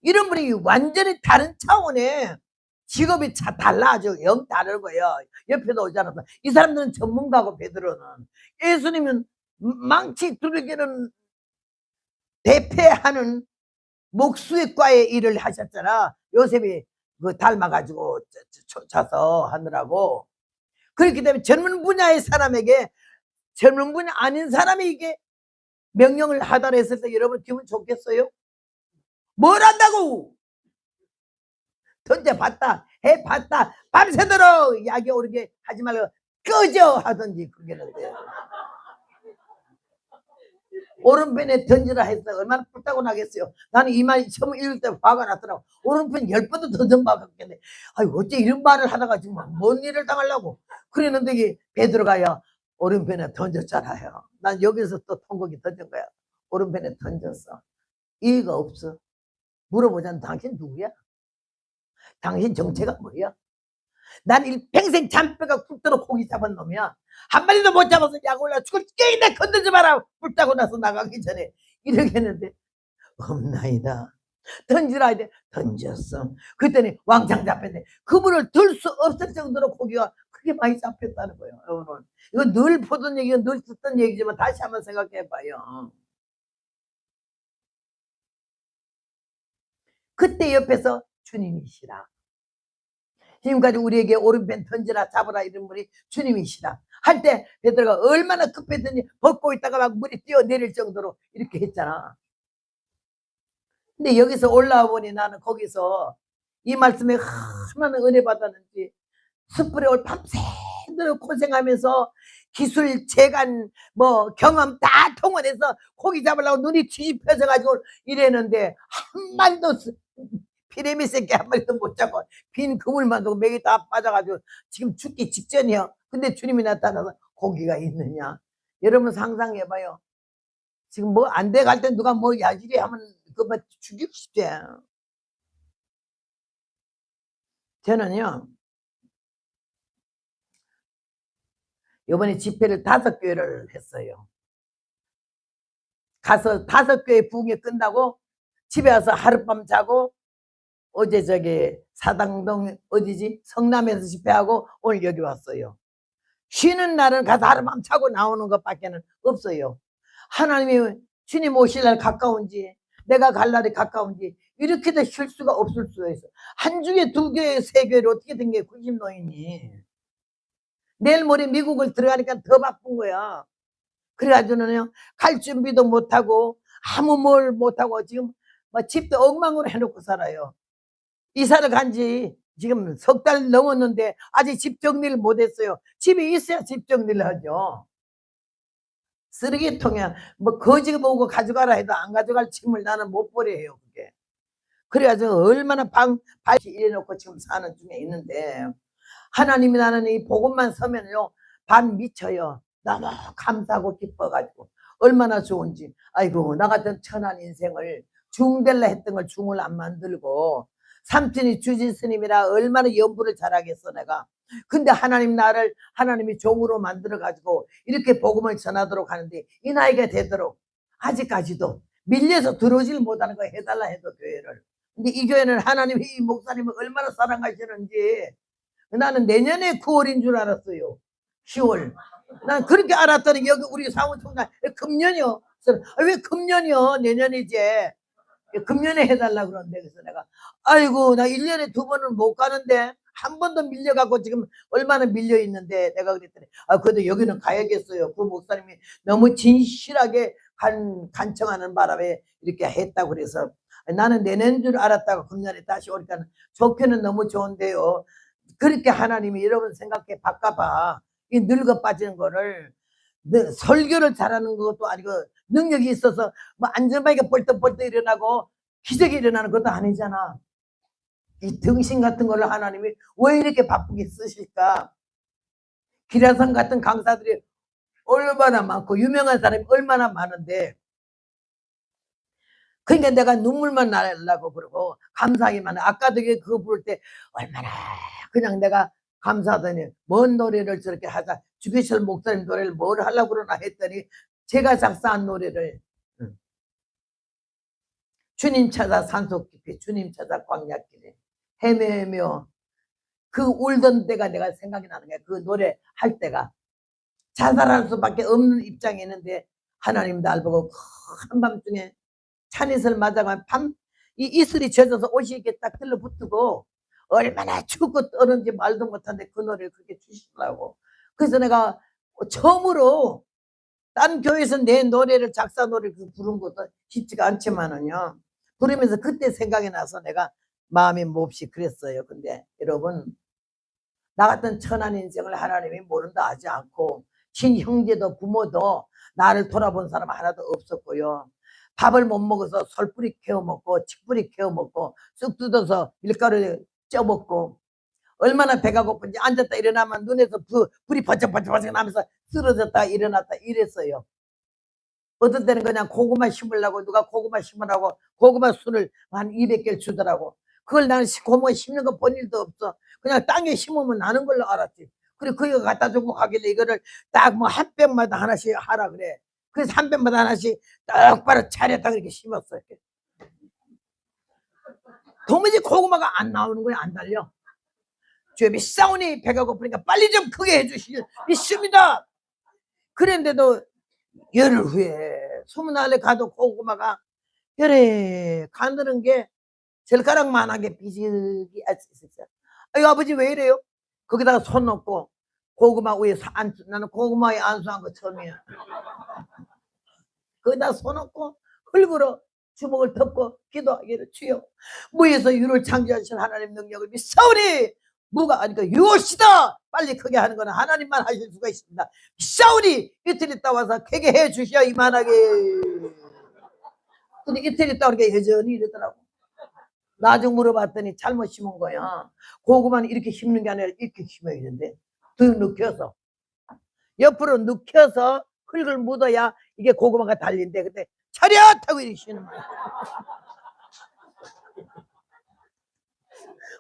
이런 분이 완전히 다른 차원의 직업이 달라져. 영 다르고요. 옆에도 오지 않아서 이 사람들은 전문가고 베드로는 예수님은 망치 두르기는 대패하는 목수과의 일을 하셨잖아. 요셉이 그 닮아가지고 쫓아서 하느라고. 그렇기 때문에 젊은 분야의 사람에게 젊은 분야 아닌 사람이 이게 명령을 하달아 했을 때 여러분 기분 좋겠어요? 뭘 한다고? 던져봤다 해봤다 밤새도록 약이 오르게 하지 말고 꺼져 하든지 그러겠는데 오른편에 던지라 했어. 얼마나 불타고 나겠어요. 나는 이 말이 처음 읽을 때 화가 났더라고. 오른편 10번도 던져봐겠네. 아이 어째 이런 말을 하다가 지금 뭔 일을 당하려고 그랬는데 이게 베드로가요 오른편에 던졌잖아요. 난 여기서 또 통곡이 던진 거야. 오른편에 던졌어. 이의가 없어. 물어보자면 당신 누구야? 당신 정체가 뭐야? 난 일평생 잠뼈가 굵도록 고기 잡은 놈이야. 한 마리도 못 잡아서 약 올라 죽을 게임에 건들지 마라. 불 따고 나서 나가기 전에 이렇게 했는데 없나이다. 던지라 이래 던졌어. 그랬더니 왕창 잡혔네. 그분을 들 수 없을 정도로 고기가 크게 많이 잡혔다는 거예요. 여러분. 이거 늘 보던 얘기가 늘 듣던 얘기지만 다시 한번 생각해봐요. 그때 옆에서 주님이시라. 지금까지 우리에게 오른편 던지라 잡으라 이런 분이 주님이시라 할 때 베드로가 얼마나 급했더니 벗고 있다가 막 물이 뛰어내릴 정도로 이렇게 했잖아. 근데 여기서 올라와 보니 나는 거기서 이 말씀에 얼마나 은혜 받았는지 숯불에 올 밤새도록 고생하면서 기술, 재간, 뭐 경험 다 통원해서 고기 잡으려고 눈이 뒤집혀져 가지고 이랬는데 한 마리도 피레미 새끼 한 마리도 못 잡고 빈 그물만 두고 맥이 다 빠져가지고 지금 죽기 직전이야. 근데 주님이 나타나서 고기가 있느냐. 여러분 상상해봐요. 지금 뭐 안 돼 갈 때 누가 뭐 야질이 하면 그거 죽이고 싶지. 저는요 이번에 집회를 5교회를 했어요. 가서 5교회 부흥회 끝나고 집에 와서 하룻밤 자고 어제 저기 사당동 어디지 성남에서 집회하고 오늘 여기 왔어요. 쉬는 날은 가서 하룻밤 자고 나오는 것밖에는 없어요. 하나님이 주님 오실 날 가까운지 내가 갈 날이 가까운지 이렇게도 쉴 수가 없을 수가 있어. 한 주에 2교회 3교회를 어떻게 된 게 90노인이. 내일 모레 미국을 들어가니까 더 바쁜 거야. 그래가지고는요 갈 준비도 못하고 아무 뭘 못하고 지금 뭐 집도 엉망으로 해놓고 살아요. 이사를 간지 지금 3달 넘었는데 아직 집 정리를 못했어요. 집에 있어야 집 정리를 하죠. 쓰레기통에 뭐 거지가 보고 가져가라 해도 안 가져갈 짐을 나는 못 버려요. 그게. 그래가지고 얼마나 발치 이래놓고 지금 사는 중에 있는데 하나님이 나는 이 복음만 서면요 반 미쳐요. 너무 감사하고 기뻐가지고 얼마나 좋은지. 아이고 나 같은 천한 인생을 중될라 했던 걸 중을 안 만들고 삼촌이 주진 스님이라 얼마나 연부를 잘하겠어 내가. 근데 하나님이 종으로 만들어 가지고 이렇게 복음을 전하도록 하는데 이 나이가 되도록 아직까지도 밀려서 들어오질 못하는 거 해달라 해도 교회를. 근데 이 교회는 하나님이 이 목사님을 얼마나 사랑하시는지 나는 내년에 9월인 줄 알았어요. 10월. 난 그렇게 알았더니 여기 우리 사무총장 금년이요. 왜 금년이요? 내년이지. 금년에 해달라 그러는데 그래서 내가 아이고 나 1년에 2번은 못 가는데 한 번도 밀려갖고 지금 얼마나 밀려 있는데 내가 그랬더니 그래도 여기는 가야겠어요. 그 목사님이 너무 진실하게 간청하는 바람에 이렇게 했다고 그래서 나는 내년 줄 알았다가 금년에 다시 오니까 좋게는 너무 좋은데요. 그렇게 하나님이 여러분 생각해 바꿔봐. 이 늙어 빠지는 거를 설교를 잘하는 것도 아니고 능력이 있어서 뭐 안전하게 벌떡벌떡 일어나고 기적이 일어나는 것도 아니잖아. 이 등신 같은 걸로 하나님이 왜 이렇게 바쁘게 쓰실까? 기라성 같은 강사들이 얼마나 많고 유명한 사람이 얼마나 많은데 그러니까 내가 눈물만 나려고 그러고 감사하기만 해. 아까도 그거 부를 때 얼마나 그냥 내가 감사하더니 뭔 노래를 저렇게 하자 주기철 목사님 노래를 뭘 하려고 그러나 했더니 제가 작사한 노래를 주님 찾아 산속깊이 주님 찾아 광야길에 헤매며 그 울던 때가 내가 생각이 나는 거야. 그 노래 할 때가 자살할 수밖에 없는 입장에 있는데 하나님 날 보고 한밤중에 찬이슬 맞아가면 이 이슬이 젖어서 옷이 이렇게 딱 들러붙고 얼마나 춥고 떠는지 말도 못하는데 그 노래를 그렇게 주시더라고. 그래서 내가 처음으로 다른 교회에서 내 노래를 작사 노래를 부른 것도 쉽지가 않지만은요. 부르면서 그때 생각이 나서 내가 마음이 몹시 그랬어요. 근데 여러분 나 같은 천한 인생을 하나님이 모른다 하지 않고 친형제도 부모도 나를 돌아본 사람 하나도 없었고요. 밥을 못 먹어서 솔뿌리 캐어 먹고 칡뿌리 캐어 먹고 쑥 뜯어서 밀가루에 쪄 먹고 얼마나 배가 고픈지 앉았다 일어나면 눈에서 불이 번쩍번쩍 나면서 쓰러졌다 일어났다 이랬어요. 어떤 때는 그냥 고구마 심으려고 누가 고구마 심으라고 고구마 순을 한 200개를 주더라고. 그걸 나는 고구마 심는 거 본 일도 없어. 그냥 땅에 심으면 나는 걸로 알았지. 그리고 그거 갖다 주고 가길래 이거를 딱 뭐 한 뼘마다 하나씩 하라 그래. 그래서 한 뼘마다 하나씩 똑바로 차렸다 그렇게 심었어요. 도무지 고구마가 안 나오는 거야. 안 달려. 주여 믿사오니 배가 고프니까 빨리 좀 크게 해주시길 믿습니다. 그런데도 열흘 후에 소문날래 가도 고구마가 열에 가늘은 게 젓가락만하게 비지기 있었어요. 아유 아버지 왜 이래요? 거기다가 손 넣고 고구마 위에 나는 고구마에 안수한 거 처음이야. 거기다 손 넣고 흙으로 주먹을 덮고 기도하기를 주여 무에서 유를 창조하신 하나님 능력을 믿사오니 무가 아니까 유엇이다 빨리 크게 하는 거는 하나님만 하실 수가 있습니다. 믿사오니 이틀 있다 와서 크게 해 주시오 이만하게. 근데 이틀 있다 오니까 여전히 이러더라고. 나중 물어봤더니 잘못 심은 거야. 고구마는 이렇게 심는 게 아니라 이렇게 심어야 되는데 더 눕혀서 옆으로 눕혀서 흙을 묻어야 이게 고구마가 달린대. 근데 차렷 하고 이러시는 거야.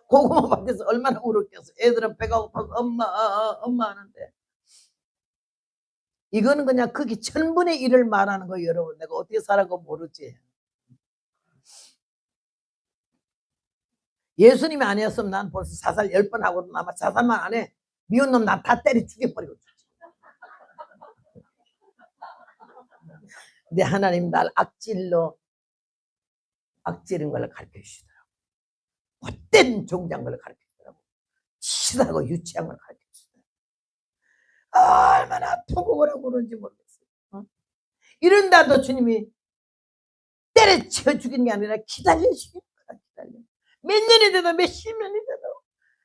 고구마 밖에서 얼마나 울었겠어. 애들은 배가 고파서 엄마 엄마 하는데 이거는 그냥 크기 1000분의 1을 말하는 거예요. 여러분 내가 어떻게 살아가 모르지. 예수님이 아니었으면 난 벌써 자살 10번 하고도 아마 자살만 안 해. 미운 놈 나 다 때려 죽여버리고. 근데 하나님 날 악질로 악질인 걸 가르쳐 주시더라고. 못된 종장 걸 가르쳐 주시더라고. 치사하고 유치한 걸 가르쳐 주시더라고. 얼마나 아프고 뭐라고 그러는지 모르겠어요. 이런다도 주님이 때려쳐 죽이는 게 아니라 기다려 주시는 거야. 기다려. 몇 년이 돼도 몇십 년이 돼도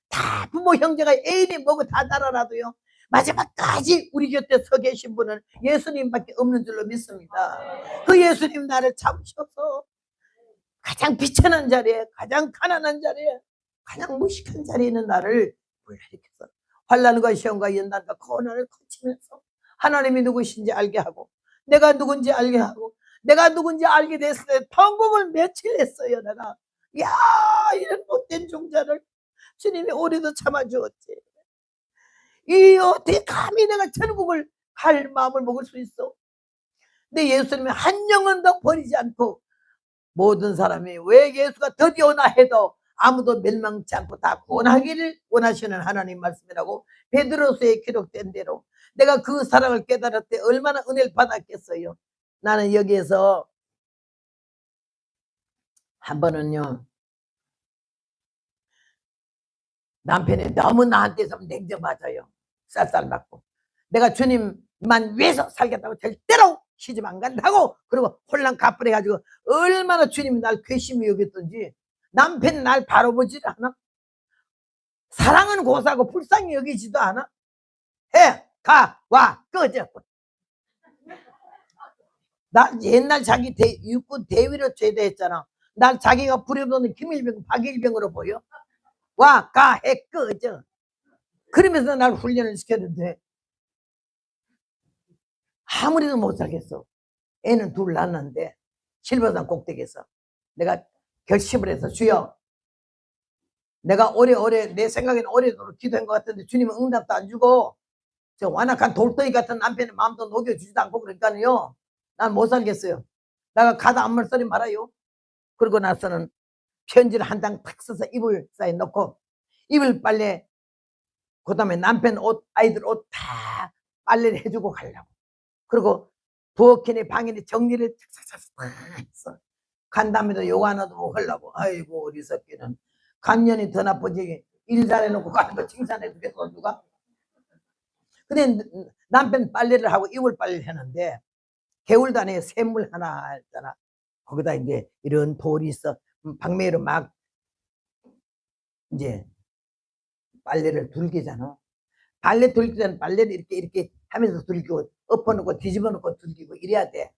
다 부모 형제가 애인이 뭐고 다 달아나도요 마지막까지 우리 곁에 서 계신 분은 예수님밖에 없는 줄로 믿습니다. 그 예수님 나를 참으셔서 가장 비천한 자리에 가장 가난한 자리에 가장 무식한 자리에 있는 나를 불러일으켜서 환난과 시험과 연단과 고난을 거치면서 하나님이 누구신지 알게 하고 내가 누군지 알게 하고 내가 누군지 알게 됐을 때 통곡을 며칠 했어요. 내가 야 이런 못된 종자를 주님이 오래도 참아주었지. 이 어떻게 감히 내가 천국을 갈 마음을 먹을 수 있어. 근데 예수님이 한 영혼도 버리지 않고 모든 사람이 왜 예수가 드디어 오나 해도 아무도 멸망치 않고 다 구원하기를 원하시는 하나님 말씀이라고 베드로서에 기록된 대로 내가 그 사랑을 깨달을 때 얼마나 은혜를 받았겠어요. 나는 여기에서 한 번은요 남편이 너무 나한테서 냉정 맞아요. 쌀쌀 맞고 내가 주님만 위해서 살겠다고 절대로 시집 안 간다고 그리고 혼란 가뿐해가지고 얼마나 주님이 날 괘씸히 여겼던지 남편이 날 바라보질 않아. 사랑은 고사하고 불쌍히 여기지도 않아. 해, 가, 와, 꺼져. 난 옛날 자기 육군 대위로 제대했잖아. 날 자기가 부려보는 김일병, 박일병으로 보여. 와, 가, 해, 꺼져. 그러면서 날 훈련을 시켰는데 아무리도 못 살겠어. 애는 둘 낳았는데 실버산 꼭대기에서 내가 결심을 해서 주여 내가 오래 내 생각에는 오래도록 기도한 것 같은데 주님은 응답도 안 주고 저 완악한 돌덩이 같은 남편의 마음도 녹여주지도 않고 그러니까요 난 못 살겠어요. 내가 가다 아무 소리 말아요. 그러고 나서는 편지를 한 장 탁 써서 이불 사이에 넣고 이불 빨래 그 다음에 남편 옷 아이들 옷 다 빨래를 해주고 가려고. 그리고 부엌이니 방이니 정리를 착착착 했어. 간 다음에도 욕 하나도 못 하려고. 아이고 우리 새끼는 간년이 더 나쁘지 일 잘해놓고 가는 거 칭찬해 주겠어 누가. 근데 남편 빨래를 하고 이불 빨래를 했는데 개울단에 샘물 하나 있잖아. 거기다 이제 이런 돌이 있어. 방매로 막 이제 빨래를 둘기잖아. 빨래 둘기 전에 빨래를 이렇게 하면서 들기고 엎어놓고 뒤집어놓고 들기고 이래야 돼.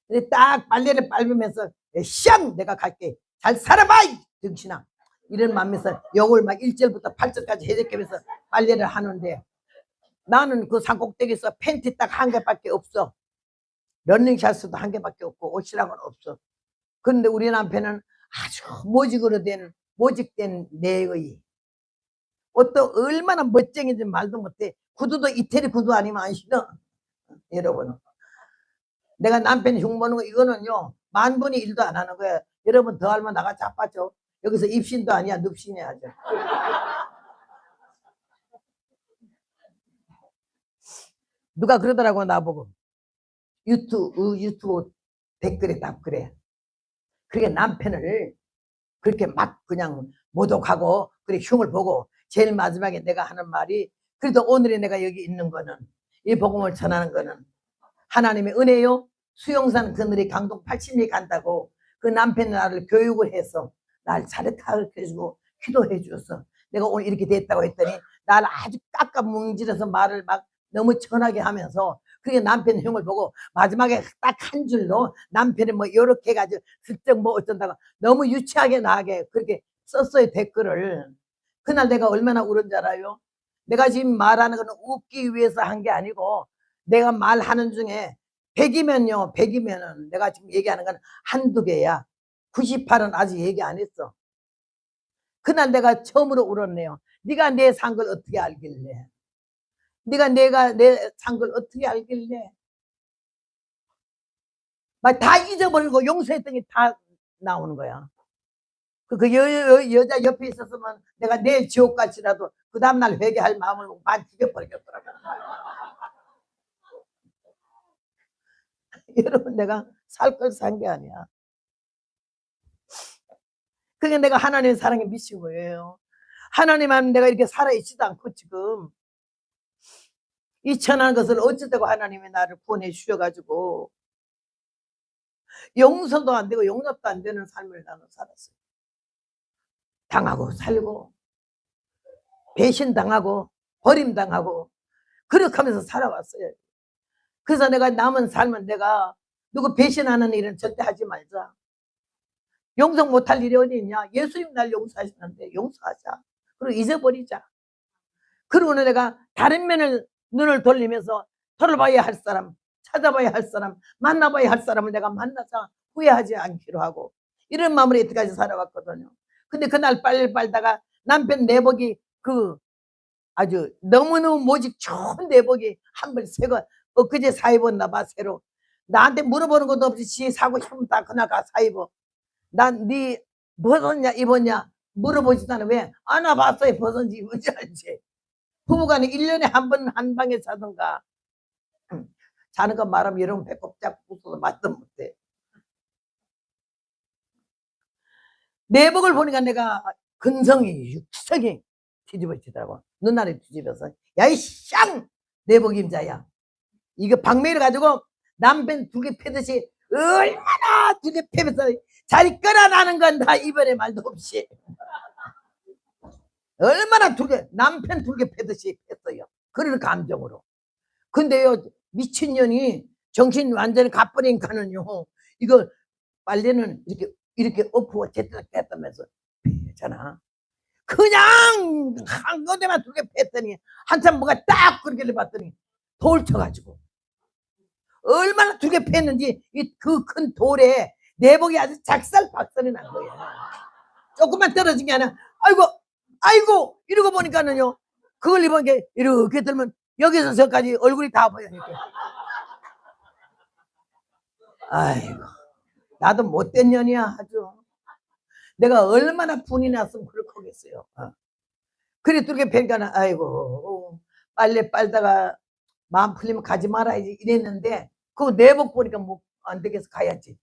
근데 딱 빨래를 밟으면서 샹 내가 갈게 잘 살아봐 이 등신아 이런 마음에서 욕을 막 1절부터 8절까지 해제하면서 빨래를 하는데 나는 그 산꼭대기에서 팬티 딱 한 개밖에 없어. 런닝샷도 한 개밖에 없고 옷이랑은 없어. 그런데 우리 남편은 아주 모직된 내의 옷도 얼마나 멋쟁이인지 말도 못해. 구두도 이태리 구두 아니면 안 신어. 여러분 내가 남편 흉보는 거 이거는요 10,000분의 1도 안 하는 거야. 여러분 더 알면 나가 자빠져. 여기서 입신도 아니야 늪신이야 아주. 누가 그러더라고 나보고 유튜브 댓글에 딱 그래. 그게 남편을 그렇게 막 그냥 모독하고 그래 흉을 보고 제일 마지막에 내가 하는 말이 그래도 오늘의 내가 여기 있는 거는 이 복음을 전하는 거는 하나님의 은혜요. 수영산 그늘이 강동 80리 간다고 그 남편이 나를 교육을 해서 날 잘 가르쳐주고 기도해 주어서 내가 오늘 이렇게 됐다고 했더니 나를 아주 깎아 뭉질러서 말을 막 너무 천하게 하면서 그게 남편 흉을 보고 마지막에 딱 한 줄로 남편이 뭐 이렇게 해가지고 슬쩍 뭐 어쩐다고 너무 유치하게 나게 그렇게 썼어요 댓글을. 그날 내가 얼마나 울은 줄 알아요? 내가 지금 말하는 거는 웃기 위해서 한 게 아니고 내가 말하는 중에 100이면은 내가 지금 얘기하는 건 한두 개야. 98은 아직 얘기 안 했어. 그날 내가 처음으로 울었네요. 네가 내 산 걸 어떻게 알길래? 네가 내가 내 산 걸 어떻게 알길래? 막 다 잊어버리고 용서했더니 다 나오는 거야. 그 여자 옆에 있었으면 내가 내일 지옥 갈지라도 그 다음날 회개할 마음을 반 죽여버리겠더라고. 여러분 내가 살 걸 산 게 아니야. 그게 내가 하나님의 사랑에 미친 거예요. 하나님 안에 내가 이렇게 살아있지도 않고 지금 이 천한 것을 어찌되고 하나님이 나를 구원해 주셔가지고 용서도 안 되고 용납도 안 되는 삶을 나는 살았어요. 당하고 살고 배신당하고 버림당하고 그렇게 하면서 살아왔어요. 그래서 내가 남은 삶은 내가 누구 배신하는 일은 절대 하지 말자. 용서 못할 일이 어디 있냐. 예수님 날 용서하시는데 용서하자. 그리고 잊어버리자. 그리고 내가 다른 면을 눈을 돌리면서 돌아봐야 할 사람, 찾아봐야 할 사람, 만나봐야 할 사람을 내가 만나자 후회하지 않기로 하고 이런 마음으로 여태까지 살아왔거든요. 근데 그날 빨리 빨다가 남편 내복이 그 아주 너무너무 모직 좋은 내복이 한 벌 새거 엊그제 사 입었나 봐 새로. 나한테 물어보는 것도 없이 지 사고 싶으면 다 그날 가 사 입어. 난 네 벗었냐 입었냐 물어보지도 않아. 왜? 안아봤어요. 벗은지 입은지 알지. 부부간에 1년에 한 번 한 방에 자던가. 자는 거 말하면 여러분 배꼽 잡고 웃어서 말도 못해. 내복을 보니까 내가 근성이 육성이 뒤집어지더라고. 눈알이 뒤집어서 야이 쌍 내복 임자야. 이거 방매를 가지고 남편 두 개 패듯이 얼마나 두 개 패면서 자리 끌어나는 건 다 이번에 말도 없이 얼마나 남편 두 개 패듯이 했어요. 그런 감정으로. 근데요 미친년이 정신 완전히 가버리니까는요 이거 빨래는 이렇게 엎고 제대로 뺐다면서 패잖아. 그냥 한 군데만 두 개 뺐더니 한참 뭐가 딱 그렇게 봤더니 돌 쳐가지고 얼마나 두 개 뺐는지 그 큰 돌에 내복이 아주 작살박살이 난 거예요. 조금만 떨어진 게 아니라 아이고 이러고 보니까는요 그걸 입은 게 이렇게 들면 여기서 저까지 얼굴이 다 보여. 이렇게. 아이고 나도 못된 년이야 아주. 내가 얼마나 분이 났으면 그렇게 하겠어요. 그래 두개 뵈니까는 아이고 빨래 빨다가 마음 풀리면 가지 말아야지 이랬는데 그 내복 보니까 뭐 안 되겠어 가야지.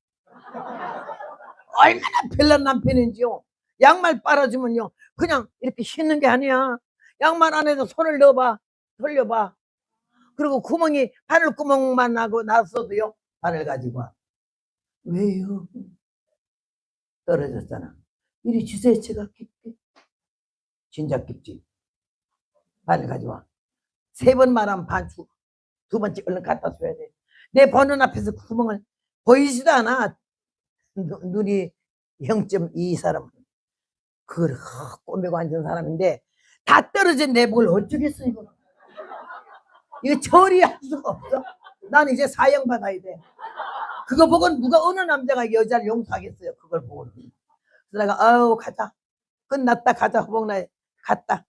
얼마나 별난 남편인지요. 양말 빨아주면요 그냥 이렇게 신는 게 아니야. 양말 안에서 손을 넣어봐 돌려봐. 그리고 구멍이 바늘구멍만 나고 났어도요 바늘 가지고 와. 왜요? 떨어졌잖아. 이리 주세요. 제가 깊게. 진작 깊지. 바늘 가지고 와. 3번 말하면 반 주. 2번째 얼른 갖다 줘야 돼. 내 보는 앞에서 구멍을 보이지도 않아. 눈이 0.2 사람은. 그걸 꼬매고 앉은 사람인데 다 떨어진 내 뭘 어쩌겠어 이거. 이거 처리할 수가 없어. 난 이제 사형 받아야 돼. 그거 보고 누가 어느 남자가 여자를 용서하겠어요. 그걸 보고. 그래서 내가 아우 가자. 끝났다 가자. 호봉나에 갔다.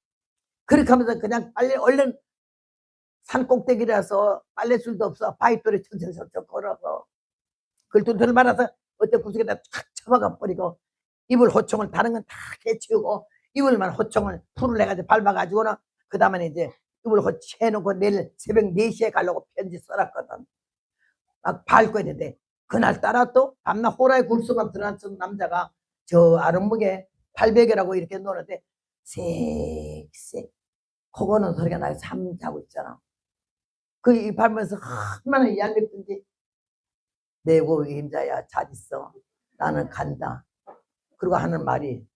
그렇게 하면서 그냥 빨리 얼른 산 꼭대기라서 빨래줄도 없어. 바위돌에 천천히 걸어서 그걸 두드려 말아서 어떤 구석에다 탁 쳐박아 버리고 이불 호총을 다른 건 다 개치우고 이불만 호총을 풀을 해가지고 밟아가지고는 그 다음에 이제 이불 호치해놓고 내일 새벽 4시에 가려고 편지 써놨거든. 막 밟고 있는데 그날따라 또 밤낮 호라에 굴수가 들어앉은 남자가 저 아랫목에 팔베개라고 이렇게 노는데 쌕쌕 코 고는 소리가 나서 잠자고 있잖아. 그 이 밟으면서 얼마나 얄밉든지 내 고임자야 잘 있어. 나는 간다. 그리고 하는 말이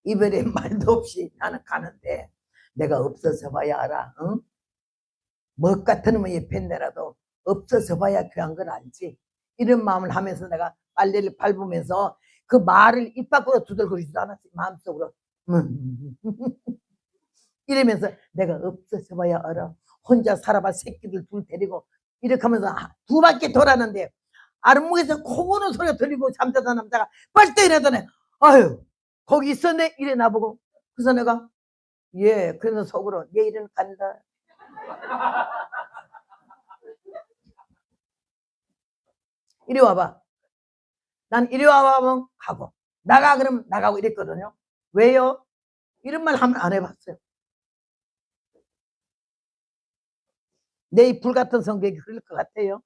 이별의 말도 없이 나는 가는데 내가 없어져 봐야 알아. 응? 먹 같은 놈의 펜내라도 없어져 봐야 귀한 걸 알지. 이런 마음을 하면서 내가 빨래를 밟으면서 그 말을 입 밖으로 두들거리지도 않았지. 마음속으로 이러면서 내가 없어져 봐야 알아. 혼자 살아봐. 새끼들 둘 데리고 이렇게 하면서 2바퀴 돌았는데 아랫목에서 코 고는 소리가 들리고 잠자던 남자가 빨대 이러더니 아유 거기 있었네 이래 나보고. 그래서 내가 예 그래서 속으로 내일은 간다. 이리 와봐. 난 이리 와봐 가고 나가 그러면 나가고 이랬거든요. 왜요? 이런 말 하면 안 해봤어요. 내 이 불같은 성격이 그럴 것 같아요.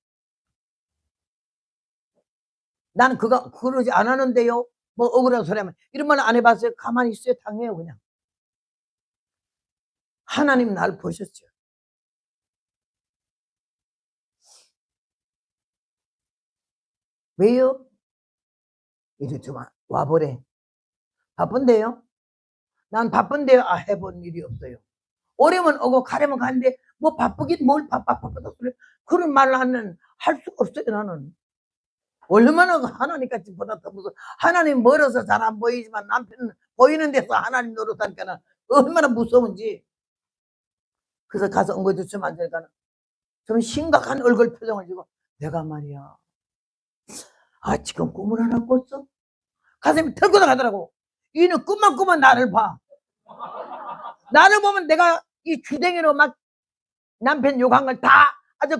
나는 그러지 않았는데요. 뭐 억울한 소리 하면 이런 말 안 해봤어요. 가만히 있어요. 당해요 그냥. 하나님 날 보셨죠. 왜요? 이리 좀 와보래. 바쁜데요? 난 바쁜데요. 아 해본 일이 없어요. 오려면 오고 가려면 가는데 뭐 바쁘긴 뭘 바쁘다 그래. 그런 말을 하면 할 수가 없어요. 나는 얼마나 하나님까지 보다 더 무서워. 하나님 멀어서 잘 안 보이지만 남편은 보이는 데서 하나님 노릇하니까 얼마나 무서운지. 그래서 가서 엉거주춤 앉으니까 좀 심각한 얼굴 표정을 지고 내가 말이야 아 지금 꿈을 하나 꿨어? 가슴이 털고 나가더라고. 이는 꿈만 나를 봐. 나를 보면 내가 이 주댕이로 막 남편 욕한 걸 다 아주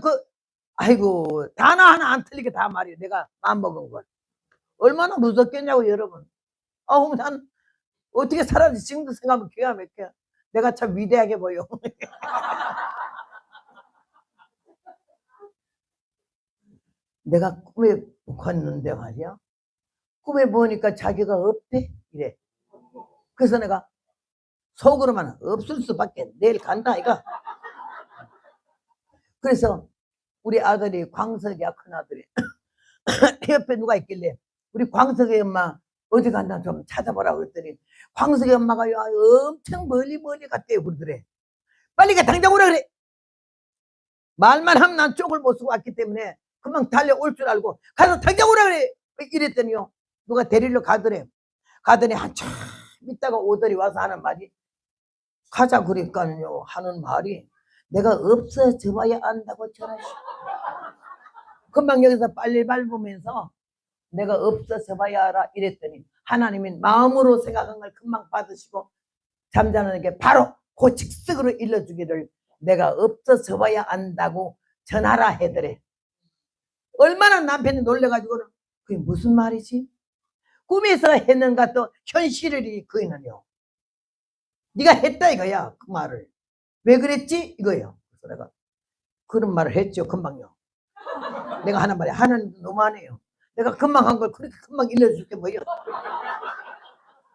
아이고 단어 하나 안 틀리게 다 말이야. 내가 마음먹은 걸. 얼마나 무섭겠냐고 여러분. 아우 난 어떻게 살았지 지금도 생각하면 기가 막혀. 내가 참 위대하게 보여. 내가 꿈에 꿨는데 말이야. 꿈에 보니까 자기가 없대 이래. 그래서 내가 속으로만 없을 수밖에 내일 간다 이거. 그래서 우리 아들이 광석이야 큰아들이 옆에 누가 있길래 우리 광석이 엄마 어디 간다 좀 찾아보라고 그랬더니 광석이 엄마가 엄청 멀리 갔대요. 그러더래. 빨리 가 당장 오라 그래. 말만 하면 난 쪽을 못 쓰고 왔기 때문에 금방 달려올 줄 알고 가서 당장 오라 그래. 이랬더니요 누가 데리러 가더래. 가더니 한참 있다가 오더니 와서 하는 말이 가자 그러니까요 하는 말이 내가 없어져 봐야 안다고 전하시. 금방 여기서 빨리 밟으면서 내가 없어져 봐야 알아 이랬더니 하나님이 마음으로 생각한 걸 금방 받으시고 잠자는 게 바로 그 직석으로 일러주기를 내가 없어져 봐야 안다고 전하라 해더래. 얼마나 남편이 놀래가지고는 그게 무슨 말이지? 꿈에서 했는가 또 현실이 그이는요. 네가 했다 이거야 그 말을. 왜 그랬지 이거예요. 그래서 내가 그런 말을 했죠 금방요. 내가 하는 말이 하나님도 너무하네요. 내가 금방 한 걸 그렇게 금방 일러줄게 뭐요.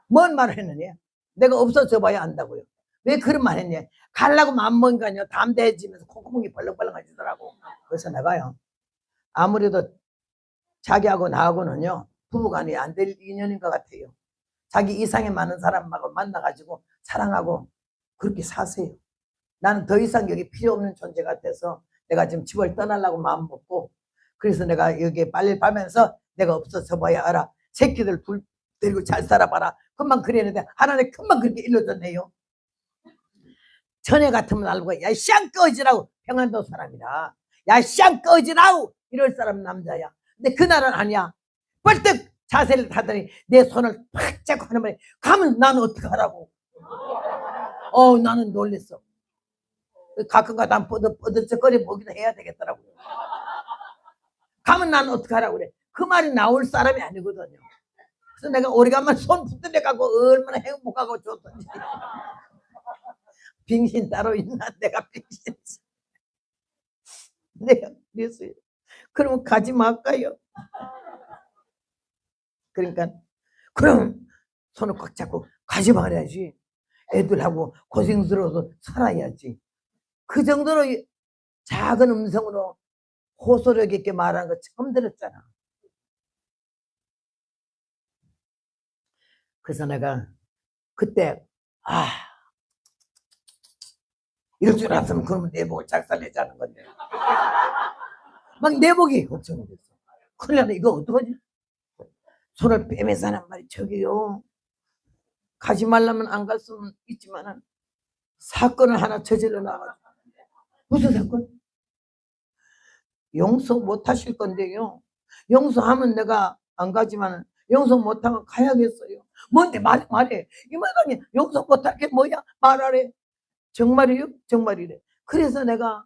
뭔 말을 했느냐. 내가 없어져 봐야 안다고요. 왜 그런 말 했냐. 가려고 마음먹으니까요 담대해지면서 콧구멍이 벌렁벌렁해지더라고. 그래서 내가요 아무래도 자기하고 나하고는요 부부간이 안 될 인연인 것 같아요. 자기 이상에 많은 사람하고 만나가지고 사랑하고 그렇게 사세요. 나는 더 이상 여기 필요 없는 존재 같아서 내가 지금 집을 떠나려고 마음 먹고, 그래서 내가 여기에 빨리 가면서 내가 없어져 봐야 알아. 새끼들 둘 데리고 잘 살아봐라. 금방 그랬는데 하나님 금방 그렇게 일러줬네요. 전에 같으면 알고 야 쌍 꺼지라고, 평안도 사람이라 야 쌍 꺼지라고 이럴 사람 남자야. 근데 그날은 아니야. 벌떡 자세를 하더니 내 손을 팍 잡고 하는 말에 가면 나는 어떻게 하라고. 나는 놀랬어. 가끔가다 한 뻗어쩍거리 보기도 해야 되겠더라고요. 가면 나는 어떻게 하라고 그래. 그 말이 나올 사람이 아니거든요. 그래서 내가 오래간만에 손 붙들려 갖고 얼마나 행복하고 좋던지. 빙신 따로 있나. 내가 빙신. 내가 그랬어요. 그러면 가지 말까요? 그러니까 그럼 손을 꽉 잡고 가지 말아야지. 애들하고 고생스러워서 살아야지. 그 정도로 작은 음성으로 호소력 있게 말하는 거 처음 들었잖아. 그래서 내가 그때 이럴 줄 알았으면 그러면 내복을 작살내자는 건데 막 내복이 걱정이 됐어. 큰일 나네. 이거 어떡하지? 손을 빼면서 하는 말이 저기요, 가지 말라면 안 갈 수는 있지만 사건을 하나 저질러 나가지고. 무슨 사건? 용서 못 하실 건데요. 용서하면 내가 안 가지만 용서 못하면 가야겠어요. 뭔데? 말해. 이 말하니 용서 못할 게 뭐야? 말하래. 정말이요? 정말이래. 그래서 내가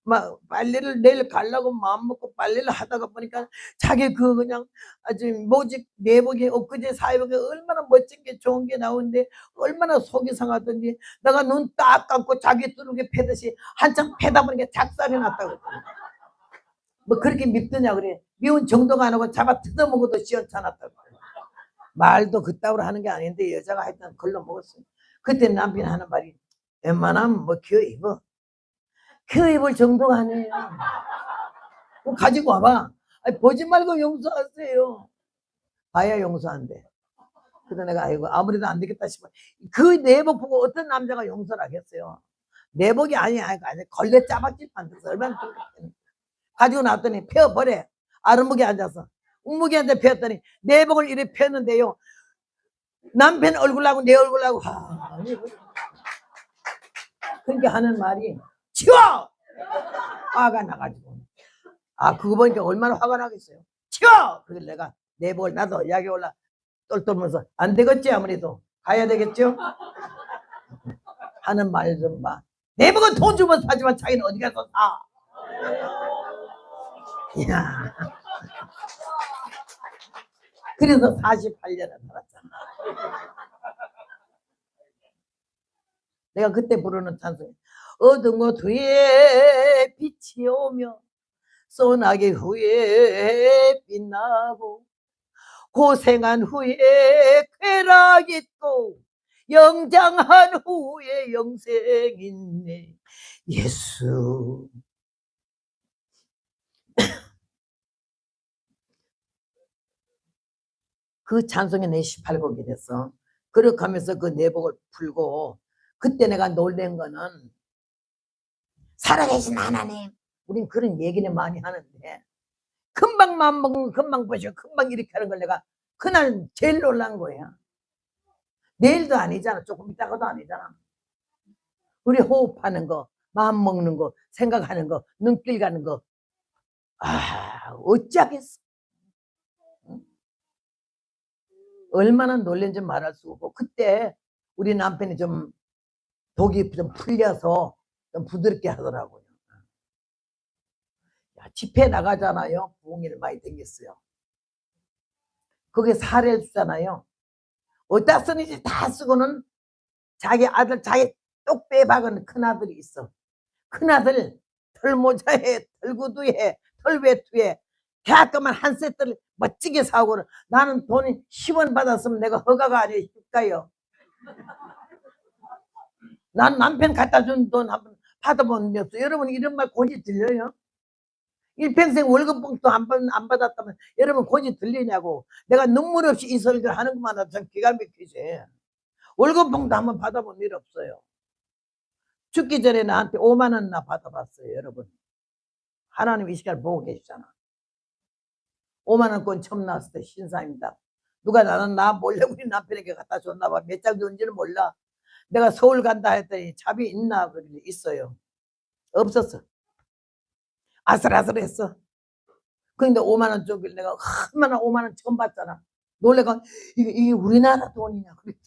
막 빨래를 내일 가려고 마음 먹고 빨래를 하다가 보니까 자기 그냥 아주 모직 내복이 엊그제 사회복이 얼마나 멋진 게 좋은 게 나오는데 얼마나 속이 상하던지 내가 눈 딱 감고 자기 뚜룩이 패듯이 한참 패다 보니까 작살이 났다고. 뭐 그렇게 밉더냐 그래. 미운 정도가 안 하고 잡아 뜯어먹어도 시원찮았다고. 말도 그따위로 하는 게 아닌데 여자가 하여튼 걸러 먹었어요. 그때 남편이 하는 말이 웬만하면 뭐 기어 입어. 기어 입을 정도가 아니에요. 뭐 가지고 와봐. 아니, 보지 말고 용서하세요. 봐야 용서한대. 그래서 내가 아이고 아무래도 안 되겠다 싶어. 그 내복 보고 어떤 남자가 용서를 하겠어요. 내복이 아니야. 걸레 짜박질 만들어서 얼마나 가지고 나왔더니 펴버려. 아랫목에 앉아서 웅목이한테 폈더니 내복을 이렇게 폈는데요. 남편 얼굴하고 내 얼굴하고 그러니까 하는 말이 치워! 화가 나가지고. 그거 보니까 얼마나 화가 나겠어요. 치워! 그래서 내가 내복을 나도 약에 올라 똘똘면서 안 되겠지. 아무래도 가야 되겠죠. 하는 말 좀 봐. 내복은 돈 주면 사지만 자기는 어디 가서 사. 이야. 그래서 48년을 살았잖아. 내가 그때 부르는 찬송이 어두운 곳 후에 빛이 오며 소나기 후에 빛나고 고생한 후에 쾌락 있고 영장한 후에 영생 있네 예수. 그 찬송이 내 18곡이 됐어. 그렇게 하면서 그 내복을 풀고 그때 내가 놀란 거는 살아계신 하나님, 우린 그런 얘기는 많이 하는데 금방 마음 먹으면 금방 보시고 금방 이렇게 하는 걸 내가 그날 제일 놀란 거야. 내일도 아니잖아. 조금 있다가도 아니잖아. 우리 호흡하는 거, 마음 먹는 거, 생각하는 거, 눈길 가는 거 어찌하겠어. 얼마나 놀란지 말할 수 없고 그때 우리 남편이 좀 독이 좀 풀려서 좀 부드럽게 하더라고요. 집회 나가잖아요. 부흥회를 많이 댕겼어요. 거기에 사례를 주잖아요. 어디다 쓰는지 다 쓰고는 자기 아들, 자기 똑배에 박은 큰아들이 있어. 큰아들 털모자에 털구두에 털외투에 대학교만 한 세트를 멋지게 사고 나는 돈이 10원 받았으면 내가 허가가 아닐까요? 난 남편 갖다 준 돈 한번 받아본 적 없어. 여러분 이런 말 고지 들려요? 일평생 월급 봉투 안 받았다면 여러분 고지 들리냐고. 내가 눈물 없이 이 소리를 하는 것만 해도 참 기가 막히지. 월급 봉투 한번 받아본 일 없어요. 죽기 전에 나한테 5만 원 나 받아봤어요. 여러분, 하나님 이 시간을 보고 계시잖아. 5만 원권 처음 나왔을 때 신사입니다. 누가 나 몰래 우리 남편에게 갖다 줬나 봐. 몇 장 줬는지는 몰라. 내가 서울 간다 했더니 차비 있나? 그랬더니 있어요. 없었어. 아슬아슬했어. 근데 5만 원 주길 내가 얼마나 5만 원 처음 받잖아. 놀래가 이게 우리나라 돈이냐 그랬어.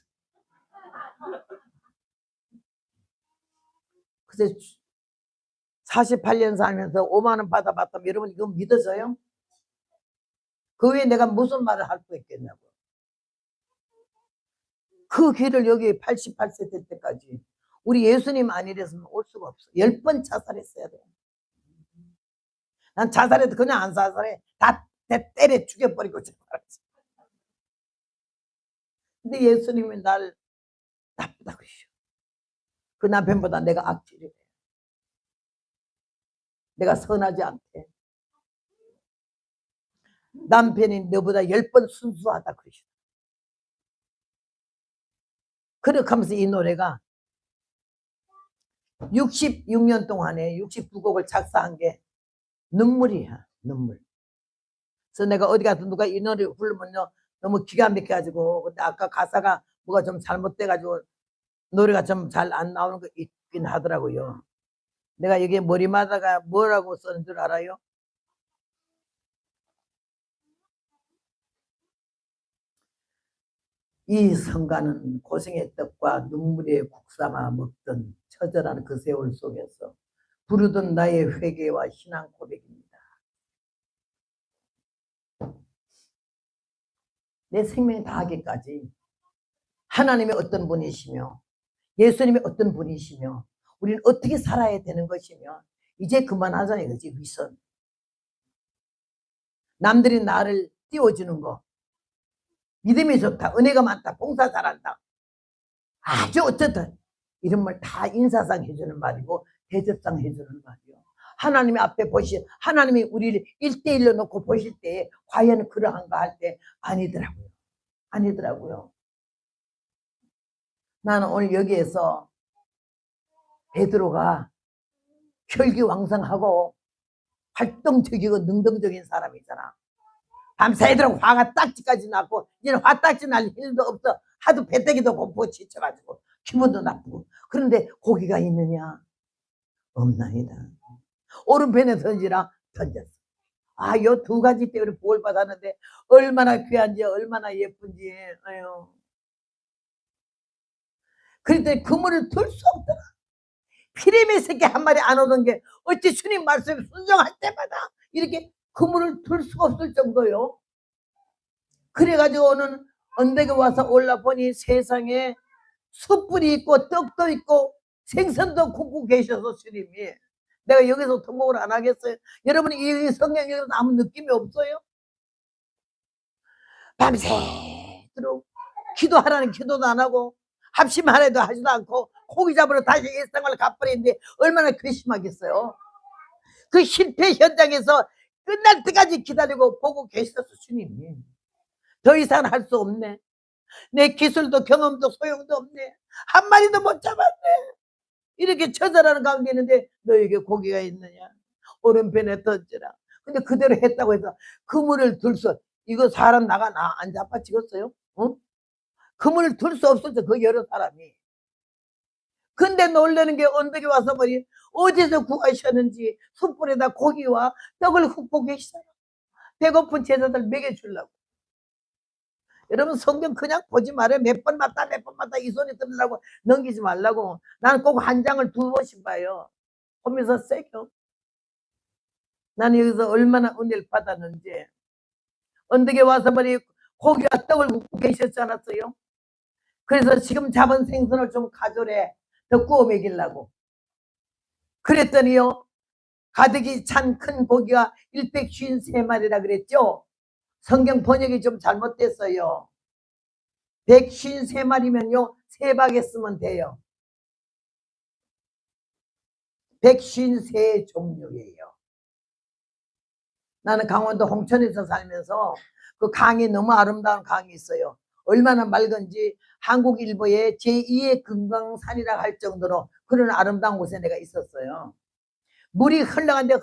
그래서 48년 살면서 5만 원 받아봤다면 여러분 이거 믿어져요? 그 외에 내가 무슨 말을 할 수 있겠냐고. 그 길을 여기 88세 될 때까지 우리 예수님 아니랬으면 올 수가 없어. 10번 자살했어야 돼. 난 자살해도 그냥 안 자살해. 다 때려 죽여버리고 자살했어. 근데 예수님이 날 나쁘다고 하셔. 그 남편보다 내가 악질이래. 내가 선하지 않대. 남편이 너보다 10번 순수하다 그러셔. 그렇게 하면서 이 노래가 66년 동안에 69곡을 작사한 게 눈물이야. 눈물. 그래서 내가 어디 가서 누가 이 노래 부르면요 너무 기가 막혀가지고, 근데 아까 가사가 뭐가 좀 잘못돼가지고 노래가 좀 잘 안 나오는 거 있긴 하더라고요. 내가 여기 머리마다가 뭐라고 쓰는 줄 알아요? 이 성가는 고생의 떡과 눈물의 국 삼아 먹던 처절한 그 세월 속에서 부르던 나의 회개와 신앙 고백입니다. 내 생명이 다하기까지 하나님이 어떤 분이시며 예수님이 어떤 분이시며 우리는 어떻게 살아야 되는 것이며 이제 그만하자 이거지. 위선, 남들이 나를 띄워주는 거, 믿음이 좋다, 은혜가 많다, 봉사 잘한다, 아주 어쨌든 이런 말 다 인사상 해주는 말이고 대접상 해주는 말이요. 하나님이 앞에 하나님이 우리를 1대1로 놓고 보실 때 과연 그러한가 할 때 아니더라고요. 아니더라고요. 나는 오늘 여기에서 베드로가 혈기왕성하고 활동적이고 능동적인 사람이잖아. 밤새도록 화가 딱지까지 났고 이제는 화딱지 날 일도 없어. 하도 배때기도 고프고 지쳐가지고 기분도 나쁘고. 그런데 고기가 있느냐? 없나이다. 오른편에 던지라 던졌어. 아, 요 두 가지 때문에 복을 받았는데 얼마나 귀한지 얼마나 예쁜지. 아유. 그런데 그물을 둘 수 없더라. 피레미 새끼 한 마리 안 오던 게 어찌 주님 말씀에 순종할 때마다 이렇게 그물을 둘 수가 없을 정도요. 그래가지고 오늘 언덕에 와서 올라보니 세상에 숯불이 있고 떡도 있고 생선도 굽고 계셔서 주님이 내가 여기서 통곡을 안 하겠어요? 여러분 이 성경 읽어서 아무 느낌이 없어요? 밤새도록 기도하라는 기도도 안 하고 합심하래도 하지도 않고 고기 잡으러 다시 일상을 가버리는데 얼마나 괘씸하겠어요? 그 실패 현장에서 끝날 때까지 기다리고 보고 계셨어 주님이. 더 이상 할 수 없네. 내 기술도 경험도 소용도 없네. 한 마리도 못 잡았네. 이렇게 처절한 가운데 있는데 너에게 고기가 있느냐? 오른편에 던지라. 근데 그대로 했다고 해서 그물을 들 수, 이거 사람 나가 안 잡아 찍었어요? 어? 그물을 들 수 없었죠. 그 여러 사람이. 근데 놀라는 게 언덕에 와서 보니 어디서 구하셨는지 숯불에다 고기와 떡을 굽고 계시잖아. 배고픈 제자들 먹여주려고. 여러분 성경 그냥 보지 말아요. 몇 번 봤다 이 소리 들으려고 넘기지 말라고. 나는 꼭 한 장을 2번씩 봐요. 보면서 새겨. 나는 여기서 얼마나 은혜를 받았는지. 언덕에 와서 보니 고기와 떡을 굽고 계셨지 않았어요? 그래서 지금 잡은 생선을 좀 가져래. 더 구워 먹이려고. 그랬더니요 가득이 찬 큰 고기가 153마리라 그랬죠. 성경 번역이 좀 잘못됐어요. 153마리면요 3박에 쓰면 돼요. 153종류예요. 나는 강원도 홍천에서 살면서 그 강이 너무 아름다운 강이 있어요. 얼마나 맑은지 한국일보의 제2의 금강산이라 할 정도로 그런 아름다운 곳에 내가 있었어요. 물이 흘러가는데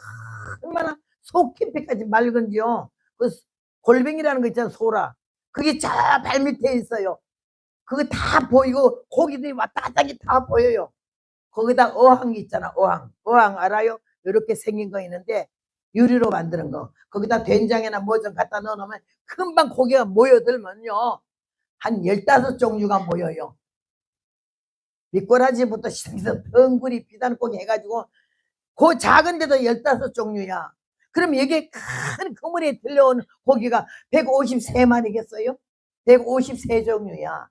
얼마나 속 깊이까지 맑은지요. 그 골뱅이라는 거 있잖아, 소라. 그게 저 발밑에 있어요. 그거 다 보이고 고기들이 왔다 갔다 하는 게 다 보여요. 거기다 어항이 있잖아, 어항. 어항 알아요? 이렇게 생긴 거 있는데 유리로 만드는 거. 거기다 된장이나 뭐 좀 갖다 넣어놓으면 금방 고기가 모여들면요. 한 15종류가 모여요. 미꾸라지부터 시작해서 덩굴이 비단고기 해가지고 그 작은데도 15종류야. 그럼 여기에 큰 그물에 들려온 고기가 153마리겠어요? 153종류야.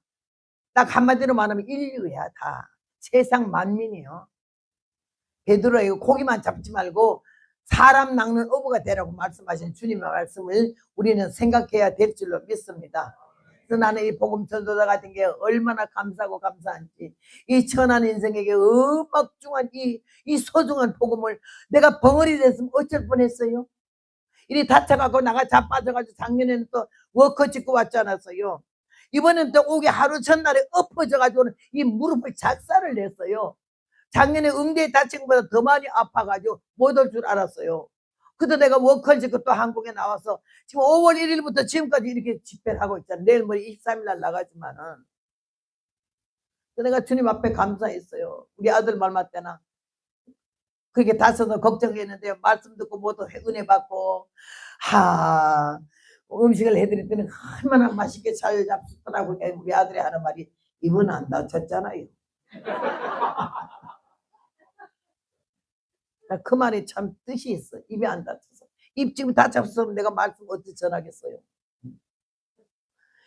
딱 한마디로 말하면 인류야, 다. 세상 만민이요. 베드로에게 고기만 잡지 말고 사람 낚는 어부가 되라고 말씀하신 주님의 말씀을 우리는 생각해야 될 줄로 믿습니다. 그래서 나는 이 복음 전도자 같은 게 얼마나 감사하고 감사한지, 이 천한 인생에게 어막중한 이 소중한 복음을 내가 벙어리 됐으면 어쩔 뻔했어요. 이리 다쳐갖고 나가 자빠져가지고 작년에는 또 워커 찍고 왔지 않았어요. 이번엔 또 오게 하루 전날에 엎어져가지고는 이 무릎을 작살을 냈어요. 작년에 응대에 다친 것보다 더 많이 아파가지고 못 올 줄 알았어요. 그래도 내가 워커를 찍고 또 한국에 나와서 지금 5월 1일부터 지금까지 이렇게 집회를 하고 있잖아. 내일 모레 23일 날 나가지만은. 내가 주님 앞에 감사했어요. 우리 아들 말 맞대나 그렇게 다쳐서 걱정했는데 말씀 듣고 모두 은혜 받고 음식을 해드렸더니 얼마나 맛있게 잘 잡수더라고. 우리 아들이 하는 말이 입은 안 다쳤잖아요. 그 말에 참 뜻이 있어. 입이 안 다쳐서. 입 지금 다쳤으면 내가 말씀 어떻게 전하겠어요.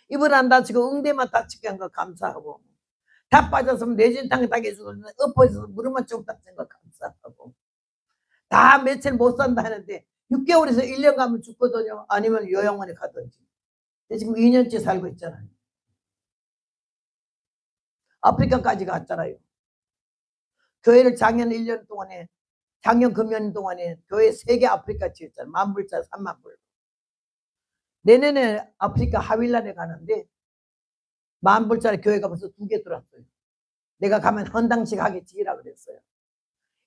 입을 안 다치고 응대만 다치게 한 거 감사하고, 다 빠졌으면 뇌진탕에 당해서 엎어져서 무릎만 쭉 다친 거 감사하고, 다 며칠 못 산다 하는데 6개월에서 1년 가면 죽거든요. 아니면 요양원에 가든지. 근데 지금 2년째 살고 있잖아요. 아프리카까지 갔잖아요. 교회를 작년 1년 동안에, 작년 금년 동안에 교회 3개 아프리카 지었잖아요. 10,000불짜 30,000불. 내년에 아프리카 하윌란에 가는데 10,000불짜리 교회가 벌써 2개 들어왔어요. 내가 가면 헌당식 하게 지으라 그랬어요.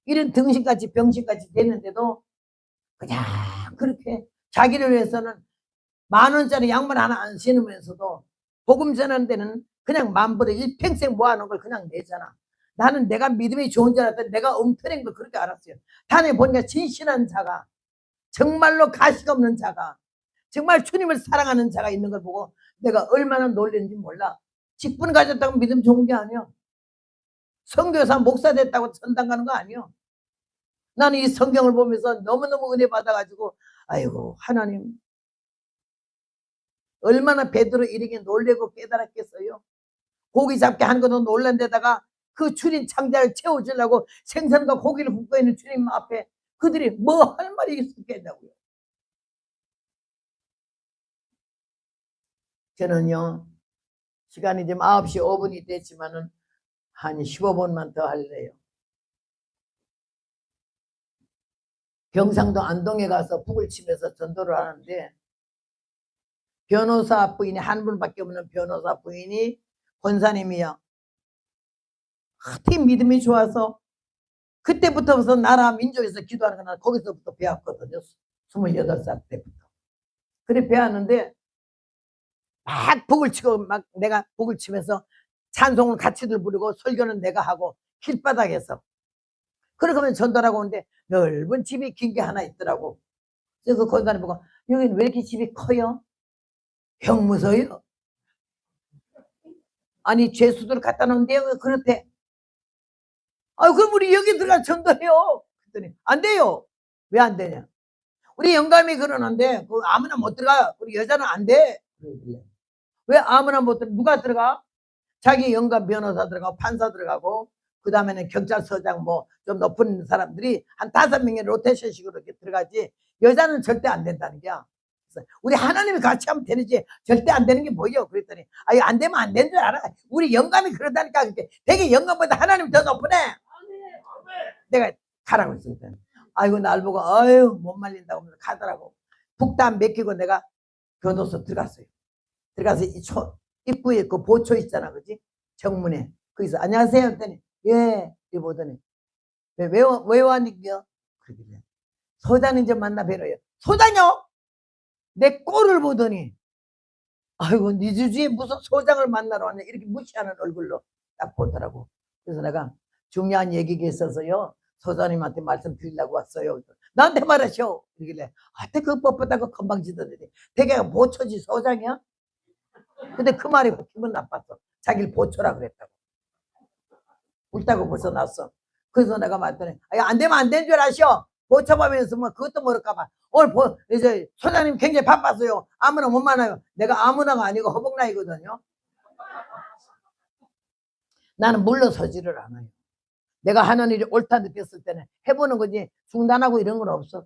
이런 등신같이 병신같이 됐는데도 그냥 그렇게 자기를 위해서는 10,000원짜리 양말 하나 안 신으면서도 복음 전하는 데는 그냥 10,000불에 일평생 모아놓은 걸 그냥 내잖아. 나는 내가 믿음이 좋은 줄 알았더니 내가 엉터리인 걸 그렇게 알았어요. 단에 보니까 진실한 자가, 정말로 가식 없는 자가, 정말 주님을 사랑하는 자가 있는 걸 보고 내가 얼마나 놀랐는지 몰라. 직분 가졌다고 믿음 좋은 게 아니야. 선교사 목사 됐다고 전당 가는 거 아니야. 나는 이 성경을 보면서 너무너무 은혜 받아가지고 아이고 하나님 얼마나 베드로 이렇게 놀래고 깨달았겠어요. 고기 잡게 하는 것도 놀란 데다가 그 주님 창자를 채워주려고 생선과 고기를 굽고 있는 주님 앞에 그들이 뭐 할 말이 있었겠냐고요. 저는요 시간이 지금 9시 5분이 됐지만은 한 15분만 더 할래요. 경상도 안동에 가서 북을 치면서 전도를 하는데 변호사 부인이 한 분밖에 없는 변호사 부인이 권사님이요. 하여튼 믿음이 좋아서 그때부터서 나라 민족에서 기도하는 거 난 거기서부터 배웠거든요. 28살 때부터. 그래 배웠는데 막 북을 치고 막 내가 북을 치면서 찬송은 같이들 부르고 설교는 내가 하고 길바닥에서 그러면 전도하고 오는데 넓은 집이 긴 게 하나 있더라고. 그래서 그 권사님 보고 여기는 왜 이렇게 집이 커요? 형 무서워요? 아니 죄수들 갖다 놓은데 그렇대. 아 그럼 우리 여기 들어가 전도해요. 그랬더니 안 돼요. 왜 안 되냐? 우리 영감이 그러는데 그 아무나 못 들어가. 우리 여자는 안 돼. 왜 아무나 못 들어가? 누가 들어가? 자기 영감 변호사 들어가고 판사 들어가고 그 다음에는 경찰서장 뭐 좀 높은 사람들이 한 5명의 로테이션식으로 이렇게 들어가지 여자는 절대 안 된다는 게야. 우리 하나님이 같이 하면 되는지 절대 안 되는 게 뭐예요? 그랬더니 아유 안 되면 안 되는 줄 알아. 우리 영감이 그러다니까 그렇게 되게 영감보다 하나님이 더 높으네. 내가 가라고 했습니다. 아이고 날 보고 아유 못 말린다고 하면서 가더라고. 북단 맡기고 내가 교도소 들어갔어요. 들어가서 이 입구에 그 보초 있잖아, 그지? 정문에. 거기서 안녕하세요 했더니 예 이렇게 보더니 왜 왔니요? 그러길래 소장님 좀 만나 뵈러요. 소장요? 내 꼴을 보더니 아이고 네 주주에 무슨 소장을 만나러 왔냐 이렇게 무시하는 얼굴로 딱 보더라고. 그래서 내가 중요한 얘기가 있어서요 소장님한테 말씀드리려고 왔어요. 나한테 말하셔. 이러길래 하여튼 그 뻣뻣하고 건방지더니 대개가 보초지 소장이야? 근데 그 말이 기분 나빴어. 자기를 보초라 그랬다고. 울다고 벌써 났어. 그래서 내가 말했더니 안 되면 안 된 줄 아시오. 보초하면서 뭐 그것도 모를까봐 오늘 이제 소장님 굉장히 바빴어요. 아무나 못 만나요. 내가 아무나가 아니고 허벅나이거든요. 나는 물러서지를 않아요. 내가 하는 일이 옳다 느꼈을 때는 해보는 거지 중단하고 이런 건 없어.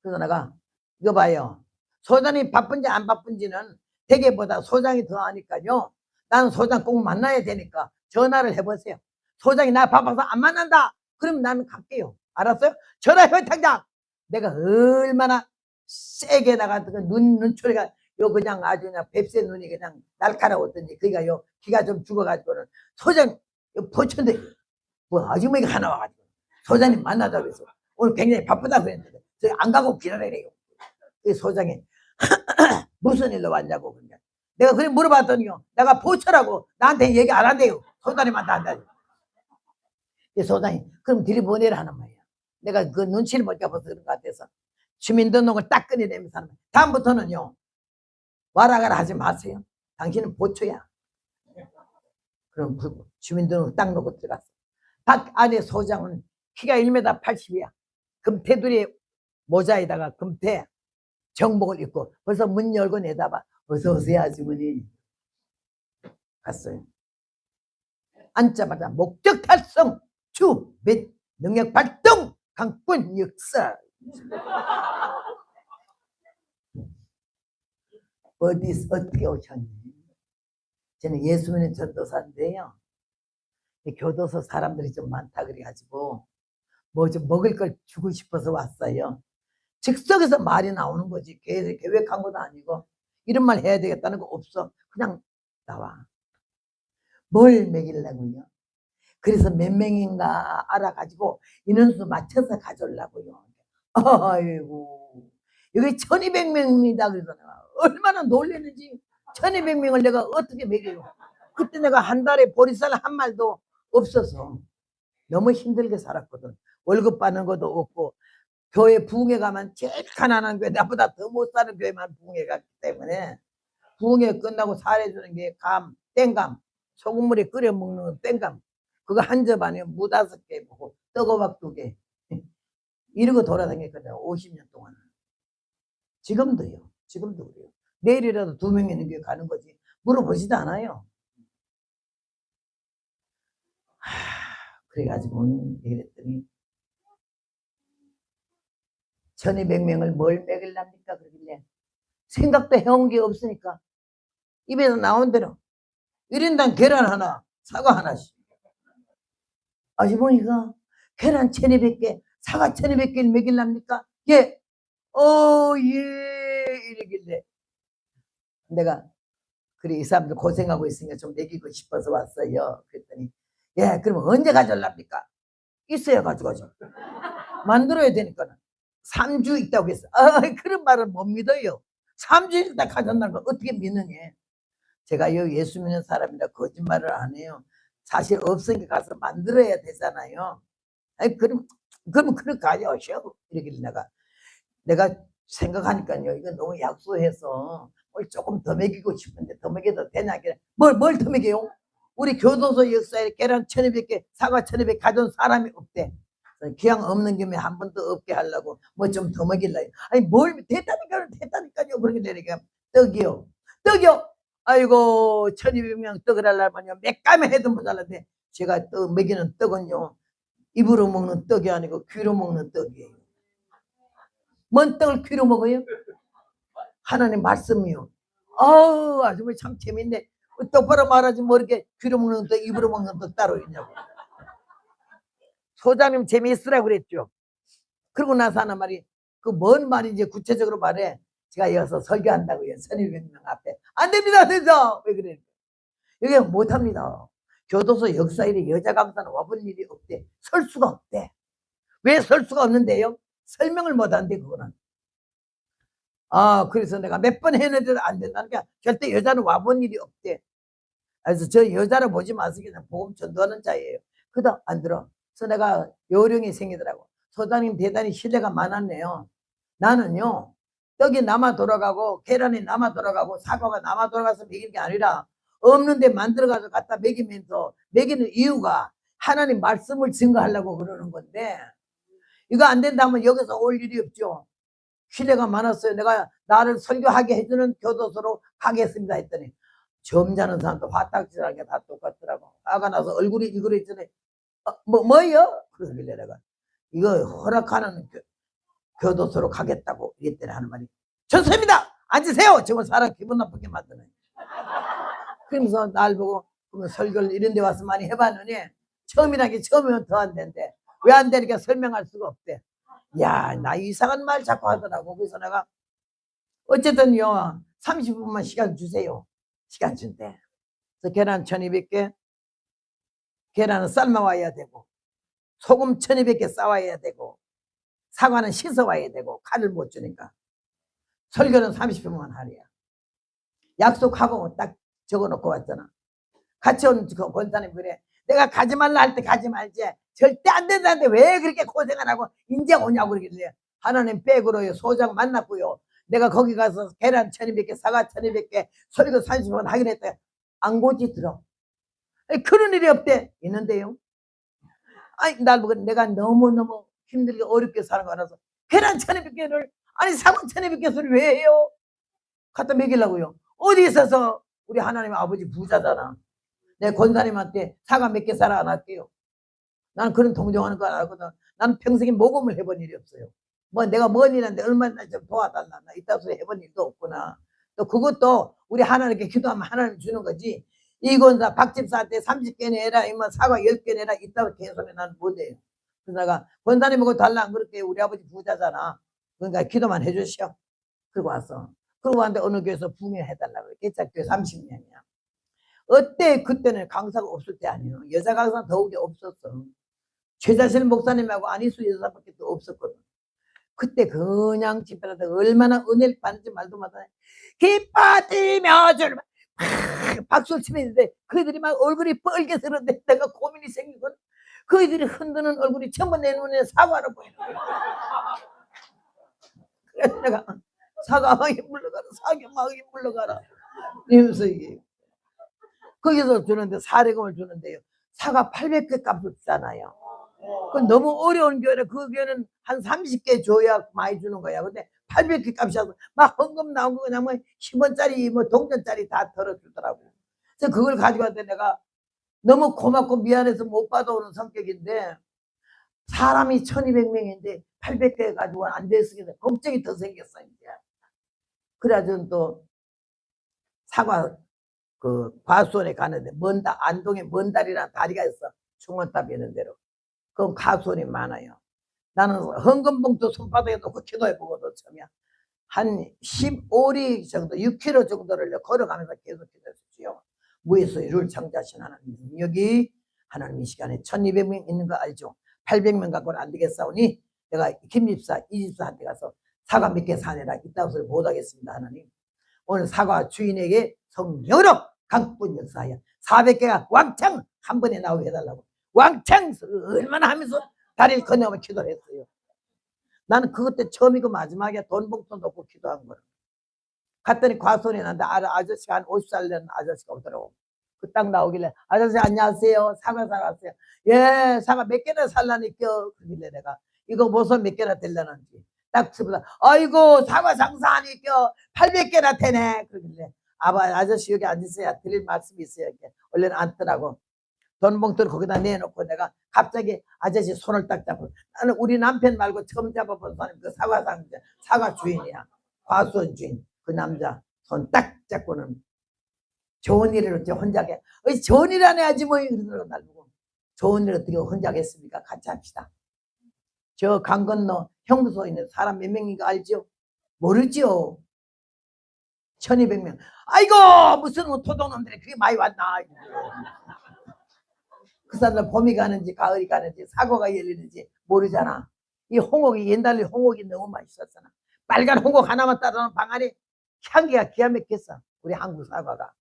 그래서 내가 이거 봐요. 소장이 바쁜지 안 바쁜지는 대개보다 소장이 더 아니까요. 나는 소장 꼭 만나야 되니까 전화를 해보세요. 소장이 나 바빠서 안 만난다. 그럼 나는 갈게요. 알았어요? 전화해요 당장. 내가 얼마나 세게 나갔던 눈초리가 요 그냥 아주 그냥 뱁새 눈이 그냥 날카로웠던지 그니까 요 기가 좀 죽어가지고는 소장 포천대 뭐 아주머니가 하나 와가지고 소장님 만나자고 해서 오늘 굉장히 바쁘다고 그랬는데 저희 안 가고 기다리래요. 그 소장이 무슨 일로 왔냐고 그러냐. 내가 그래 물어봤더니요. 내가 포천라고 나한테 얘기 안 한대요. 소장님한테 한다고. 소장이 그럼 들이보내라 하는 말이야. 내가 그 눈치를 못 잡아서 그런 것 같아서 주민등록을 딱 꺼내내면서 하는 거야. 다음부터는요. 와라 가라 하지 마세요. 당신은 보초야. 그럼 그 주민등록 딱 놓고 들어갔어. 박 안에 소장은 키가 1m 80이야. 금태두리 모자에다가 금태 정복을 입고 벌써 문 열고 내다봐. 어서 오세요 아주머니. 갔어요. 앉자마자 목적 달성 주 및 능력 발동 강권 역사. 어떻게 오셨니? 저는 예수 믿는 전도사인데요. 교도소 사람들이 좀 많다 그래가지고 뭐 좀 먹을 걸 주고 싶어서 왔어요. 즉석에서 말이 나오는 거지. 계획한 것도 아니고 이런 말 해야 되겠다는 거 없어. 그냥 나와. 뭘 먹이려고요? 그래서 몇 명인가 알아가지고 인원수 맞춰서 가져오려고요. 아이고 여기 1200명입니다. 그래서 내가 얼마나 놀랐는지 1200명을 내가 어떻게 먹여요. 그때 내가 한 달에 보리쌀 한 말도 없어서 너무 힘들게 살았거든. 월급 받는 것도 없고 교회 부흥회 가면 제일 가난한 교회 나보다 더 못 사는 교회만 부흥회 갔기 때문에 부흥회 끝나고 사례주는 게 땡감 소금물에 끓여 먹는 땡감 그거 한 접 안에 무 5개 먹고 떡어박 2개 이러고 돌아다녔거든요. 50년 동안. 지금도요. 지금도 그래요. 내일이라도 2명 있는 교회 가는 거지 물어보지도 않아요. 그래가지고 이랬더니 1200명을 뭘 먹일랍니까? 그러길래 생각도 해온 게 없으니까 입에서 나온 대로 1인당 계란 하나 사과 하나씩. 아주머니가 계란 1200개 사과 1200개를 먹일랍니까? 예. 예 이러길래 내가 그래 이 사람들 고생하고 있으니까 좀 먹이고 싶어서 왔어요. 그랬더니 예 그러면 언제 가져올랍니까? 있어야 가져가죠. 만들어야 되니까는 3주 있다고 했어. 그런 말은 못 믿어요. 3주 있다 가져온다는 거 어떻게 믿느냐. 제가 예수 믿는 사람이라 거짓말을 안 해요. 사실 없으니까 가서 만들어야 되잖아요. 그러면 그렇게 가져오셔. 이렇게 내가 생각하니까요. 이거 너무 약소해서 뭘 조금 더 먹이고 싶은데 더 먹여도 되냐. 뭘 더 먹여요? 우리 교도소 역사에 계란 1200개 사과 1200개 가져온 사람이 없대. 기왕 없는 김에 한 번 더 없게 하려고 뭐 좀 더 먹이려고. 아니 뭘 됐다니까요. 그렇게 되니까 떡이요. 아이고 1200명 떡을 하려면요 몇 감에 해도 모자란데 제가 떡 먹이는 떡은요 입으로 먹는 떡이 아니고 귀로 먹는 떡이에요. 뭔 떡을 귀로 먹어요? 하나님 말씀이요. 아주머니 참 재밌네. 똑바로 말하지 뭐 이렇게 귀로 먹는 떡 입으로 먹는 떡 따로 있냐고. 소장님 재미있으라고 그랬죠. 그러고 나서 하나 말이 그 뭔 말인지 구체적으로 말해. 제가 여기서 설교한다고요. 1200명 앞에. 안 됩니다. 왜 그래? 여기 못합니다. 교도소 역사일에 여자 강사는 와본 일이 없대. 설 수가 없대. 왜 설 수가 없는데요? 설명을 못한대 그거는. 그래서 내가 몇 번 했는데도 안 된다는 게 절대 여자는 와본 일이 없대. 그래서 저 여자를 보지 마세요. 그냥 복음 전도하는 자예요. 그다 안 들어. 그래서 내가 요령이 생기더라고. 소장님 대단히 신뢰가 많았네요. 나는요, 떡이 남아 돌아가고 계란이 남아 돌아가고 사과가 남아 돌아가서 먹이는 게 아니라 없는데 만들어가서 갖다 먹이면서 먹이는 이유가 하나님 말씀을 증거하려고 그러는 건데, 이거 안 된다면 여기서 올 일이 없죠. 신뢰가 많았어요. 내가 나를 설교하게 해주는 교도소로 가겠습니다 했더니 점잖은 사람도 화딱지하게 다 똑같더라고. 화가 나서 얼굴이 이그러지네. 뭐요? 그러길래 내가 이거 허락하는 교도소로 가겠다고 이랬더니 하는 말이 좋습니다. 앉으세요. 지금 사람 기분 나쁘게 만드네. 그러면서 날 보고 그러면 설교를 이런 데 와서 많이 해봤느니 처음이라기 처음이면 더 안 된대. 왜 안 되니까 설명할 수가 없대. 야, 나 이상한 말 자꾸 하더라고. 그래서 내가 어쨌든요 30분만 시간 주세요. 시간 준대. 그래서 계란 1200개, 계란은 삶아와야 되고 소금 1200개 싸와야 되고 사과는 씻어와야 되고 칼을 못 주니까 설교는 30분만 하래요. 약속하고 딱 적어놓고 왔잖아. 같이 온 권사님 그래. 내가 가지 말라 할 때 가지 말지. 절대 안 된다는데 왜 그렇게 고생을 하고 이제 오냐고 그러길래 하나님 백으로요 소장 만났고요. 내가 거기 가서 계란 1200개 사과 1200개 설교 30분 하긴 했다. 안 고지 들어. 그런 일이 없대. 있는데요. 아니 날 보고 내가 너무너무 힘들게 어렵게 사는 거 알아서 계란 1200개를 아니 사과 1200개를 왜 해요? 갖다 먹이려고요. 어디 있어서 우리 하나님 아버지 부자잖아. 내 권사님한테 사과 몇 개 사라 안 할게요. 나는 그런 동정하는 거 안 하거든. 나는 평생에 모금을 해본 일이 없어요. 뭐 내가 뭔 일인데 얼마나 좀 도와달라. 나 이따서 해본 일도 없구나. 또 그것도 우리 하나님께 기도하면 하나님 주는 거지. 이 권사 박집사한테 30개 내라 이만 사과 10개 내라 이따가 계속해 나는 못해요. 그래서 내가 권사님하고 달라 안 그렇게 우리 아버지 부자잖아. 그러니까 기도만 해주시오. 그러고 왔어. 그러고 왔는데 어느 교회에서 붕해해달라고 개짝교회 30년이야. 어때? 그때는 강사가 없을 때 아니에요. 여자 강사 더욱이 없었어. 최자실 목사님하고 안희수 여사밖에 또 없었거든. 그때 그냥 집회라도 얼마나 은혜를 받는지 말도 못하네. 기뻐지며 주를 박수를 치는데 그들이 막 얼굴이 뻘개서는데 내가 고민이 생기거든. 그들이 흔드는 얼굴이 전부 내 눈에 사과로 보이는 거야. 그래서 내가 사과하게 물러가라 사과하게 물러가라 이러면서 이게 거기서 주는데 사례금을 주는데요. 사과 800개 값을 주잖아요. 그 너무 어려운 교회라 그 교회는 한 30개 줘야 많이 주는 거야. 근데 800개 값이어서 막 헌금 나온 거 그냥 뭐 10원짜리 뭐 동전짜리 다 털어주더라고. 그래서 그걸 가지고 왔는데 내가 너무 고맙고 미안해서 못 받아오는 성격인데 사람이 1200명인데 800개 가지고 안 됐으니까 걱정이 더 생겼어 이제. 그래가지고 또 사과 그 과수원에 가는데 안동에 먼다리라는 다리가 있어. 중원탑 있는 대로. 그럼 가수원이 많아요. 나는 헌금봉투 손바닥에 놓고 기도해보거든. 처음이야. 한 15리 정도 6km 정도를 걸어가면서 계속 기도했었지요. 무에서 이를 창조하신 하나님 여기 하나님 이 시간에 1200명 있는 거 알죠? 800명 갖고는 안 되겠사오니 내가 김집사 이집사한테 가서 사과 몇 개 사내라 이따 소리 못하겠습니다. 하나님 오늘 사과 주인에게 성령으로 강뿐 역사하여 400개가 왕창 한 번에 나오게 해달라고 왕창 얼마나 하면서 다리를 건너면 기도를 했어요. 나는 그것 때 처음이고 마지막에 돈 봉투 놓고 기도한 거야. 갔더니 과소리 난데 아저씨가 한 50살 된 아저씨가 오더라고. 그 딱 나오길래 아저씨 안녕하세요. 사과 사러 왔어요. 예 사과 몇 개나 살라니까. 그길래 내가 이거 무슨 몇 개나 될라는지 딱 집어서 아이고 사과 장사하니까 800개나 되네. 그러길래 아저씨 여기 앉으세요. 드릴 말씀이 있어요. 원래는 앉더라고. 돈 봉투를 거기다 내놓고 내가 갑자기 아저씨 손을 딱 잡고 나는 우리 남편 말고 처음 잡아본 사람이 그 사과 주인이야. 과수원 주인. 그 남자 손 딱 잡고는 좋은 일을 어떻게 혼자 하게 좋은 일 안 해야지 뭐 이러더라고. 날 보고 좋은 일을 어떻게 혼자 하겠습니까? 같이 합시다. 저 강 건너 형무소에 있는 사람 몇 명인가 알죠? 모르죠? 1200명. 아이고 무슨 토동놈들이 그게 많이 왔나. 그 사람들 봄이 가는지 가을이 가는지 사과가 열리는지 모르잖아. 이 홍옥이 옛날에 홍옥이 너무 맛있었잖아. 빨간 홍옥 하나만 따르는 방 안에 향기가 기가 막혔어. 우리 한국 사과가.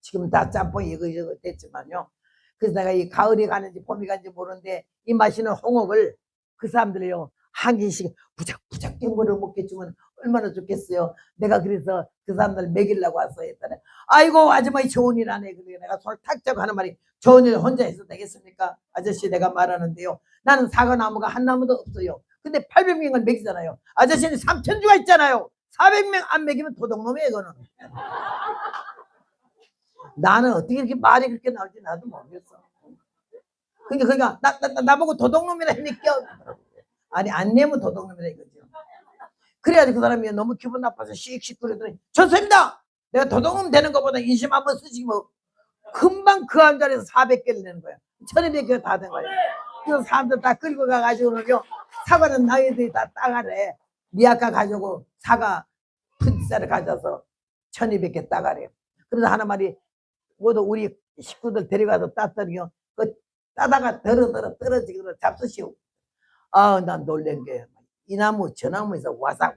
지금 다 짬뽕이 이거 됐지만요. 그래서 내가 이 가을이 가는지 봄이 가는지 모르는데 이 맛있는 홍옥을 그 사람들이요 한 개씩 부작부작 땡물을 먹겠지만 얼마나 좋겠어요. 내가 그래서 그 사람들 먹이려고 왔어 했더니 아이고 아줌마 좋은 일 하네. 그래 내가 손을 탁 잡고 하는 말이 좋은 일 혼자 해서 되겠습니까? 아저씨 내가 말하는데요. 나는 사과나무가 한 나무도 없어요. 근데 800명을 먹이잖아요. 아저씨는 3,000주가 있잖아요. 400명 안 먹이면 도둑놈이에요 이거는. 나는 어떻게 이렇게 말이 그렇게 나올지 나도 모르겠어. 그러니까 나보고 도둑놈이라 했니까 아니 안 내면 도둑놈이라 이거죠. 그래야지 그 사람이 너무 기분 나빠서 씩씩 그러더니 좋습니다. 내가 도둑놈 되는 것보다 인심 한번 쓰지 뭐. 금방 그 한 자리에서 400개를 내는 거야. 1200개가 다 된 거야. 그 사람들 다 끌고 가가지고는요 사과는 너희들이 다 따가래. 니 아까 가지고 사과 푼쌀을 가져서 1200개 따가래. 그래서 하나 말이 모두 우리 식구들 데려가서 땄더니요 그 따다가 떨어지고 잡수시오. 아, 난 놀란 게 이 나무 저 나무에서 와삭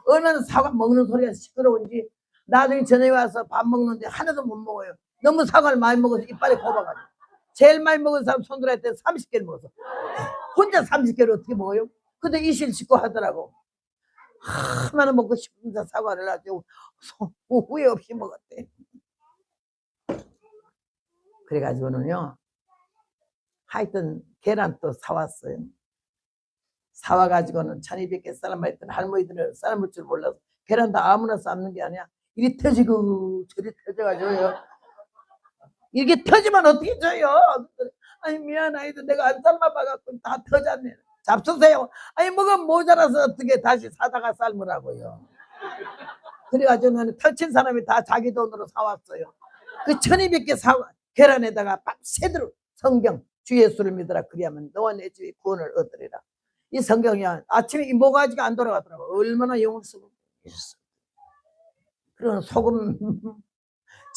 얼마나 사과 먹는 소리가 시끄러운지 나중에 저녁에 와서 밥 먹는데 하나도 못 먹어요. 너무 사과를 많이 먹어서 이빨이 곱아가지고. 제일 많이 먹은 사람 손들어 할 때 30개를 먹었어. 혼자 30개를 어떻게 먹어요? 근데 이실 씻고 하더라고. 하나는 먹고 싶은데 사과를 아주 후회 없이 먹었대. 그래가지고는요 하여튼 계란 또 사왔어요. 사와가지고는 1200개 쌀만 했더니 할머니들은 삶을 줄 몰라서 계란도 아무나 삶는 게 아니야. 이리 터지고 저리 터져가지고요. 이렇게 터지면 어떻게 져요? 아니 미안하이도 내가 안 삶아봐갖고 다 터졌네. 잡수세요. 아니 뭐가 모자라서 어떻게 다시 사다가 삶으라고요. 그래가지고는 터친 사람이 다 자기 돈으로 사왔어요. 그 1200개 계란에다가 밤새도록 성경 주 예수를 믿으라 그리하면 너와 내 집에 구원을 얻으리라. 이 성경이 아침에 이 모가지가 안 돌아가더라고. 얼마나 영을 쓰고 있었어. 그런 소금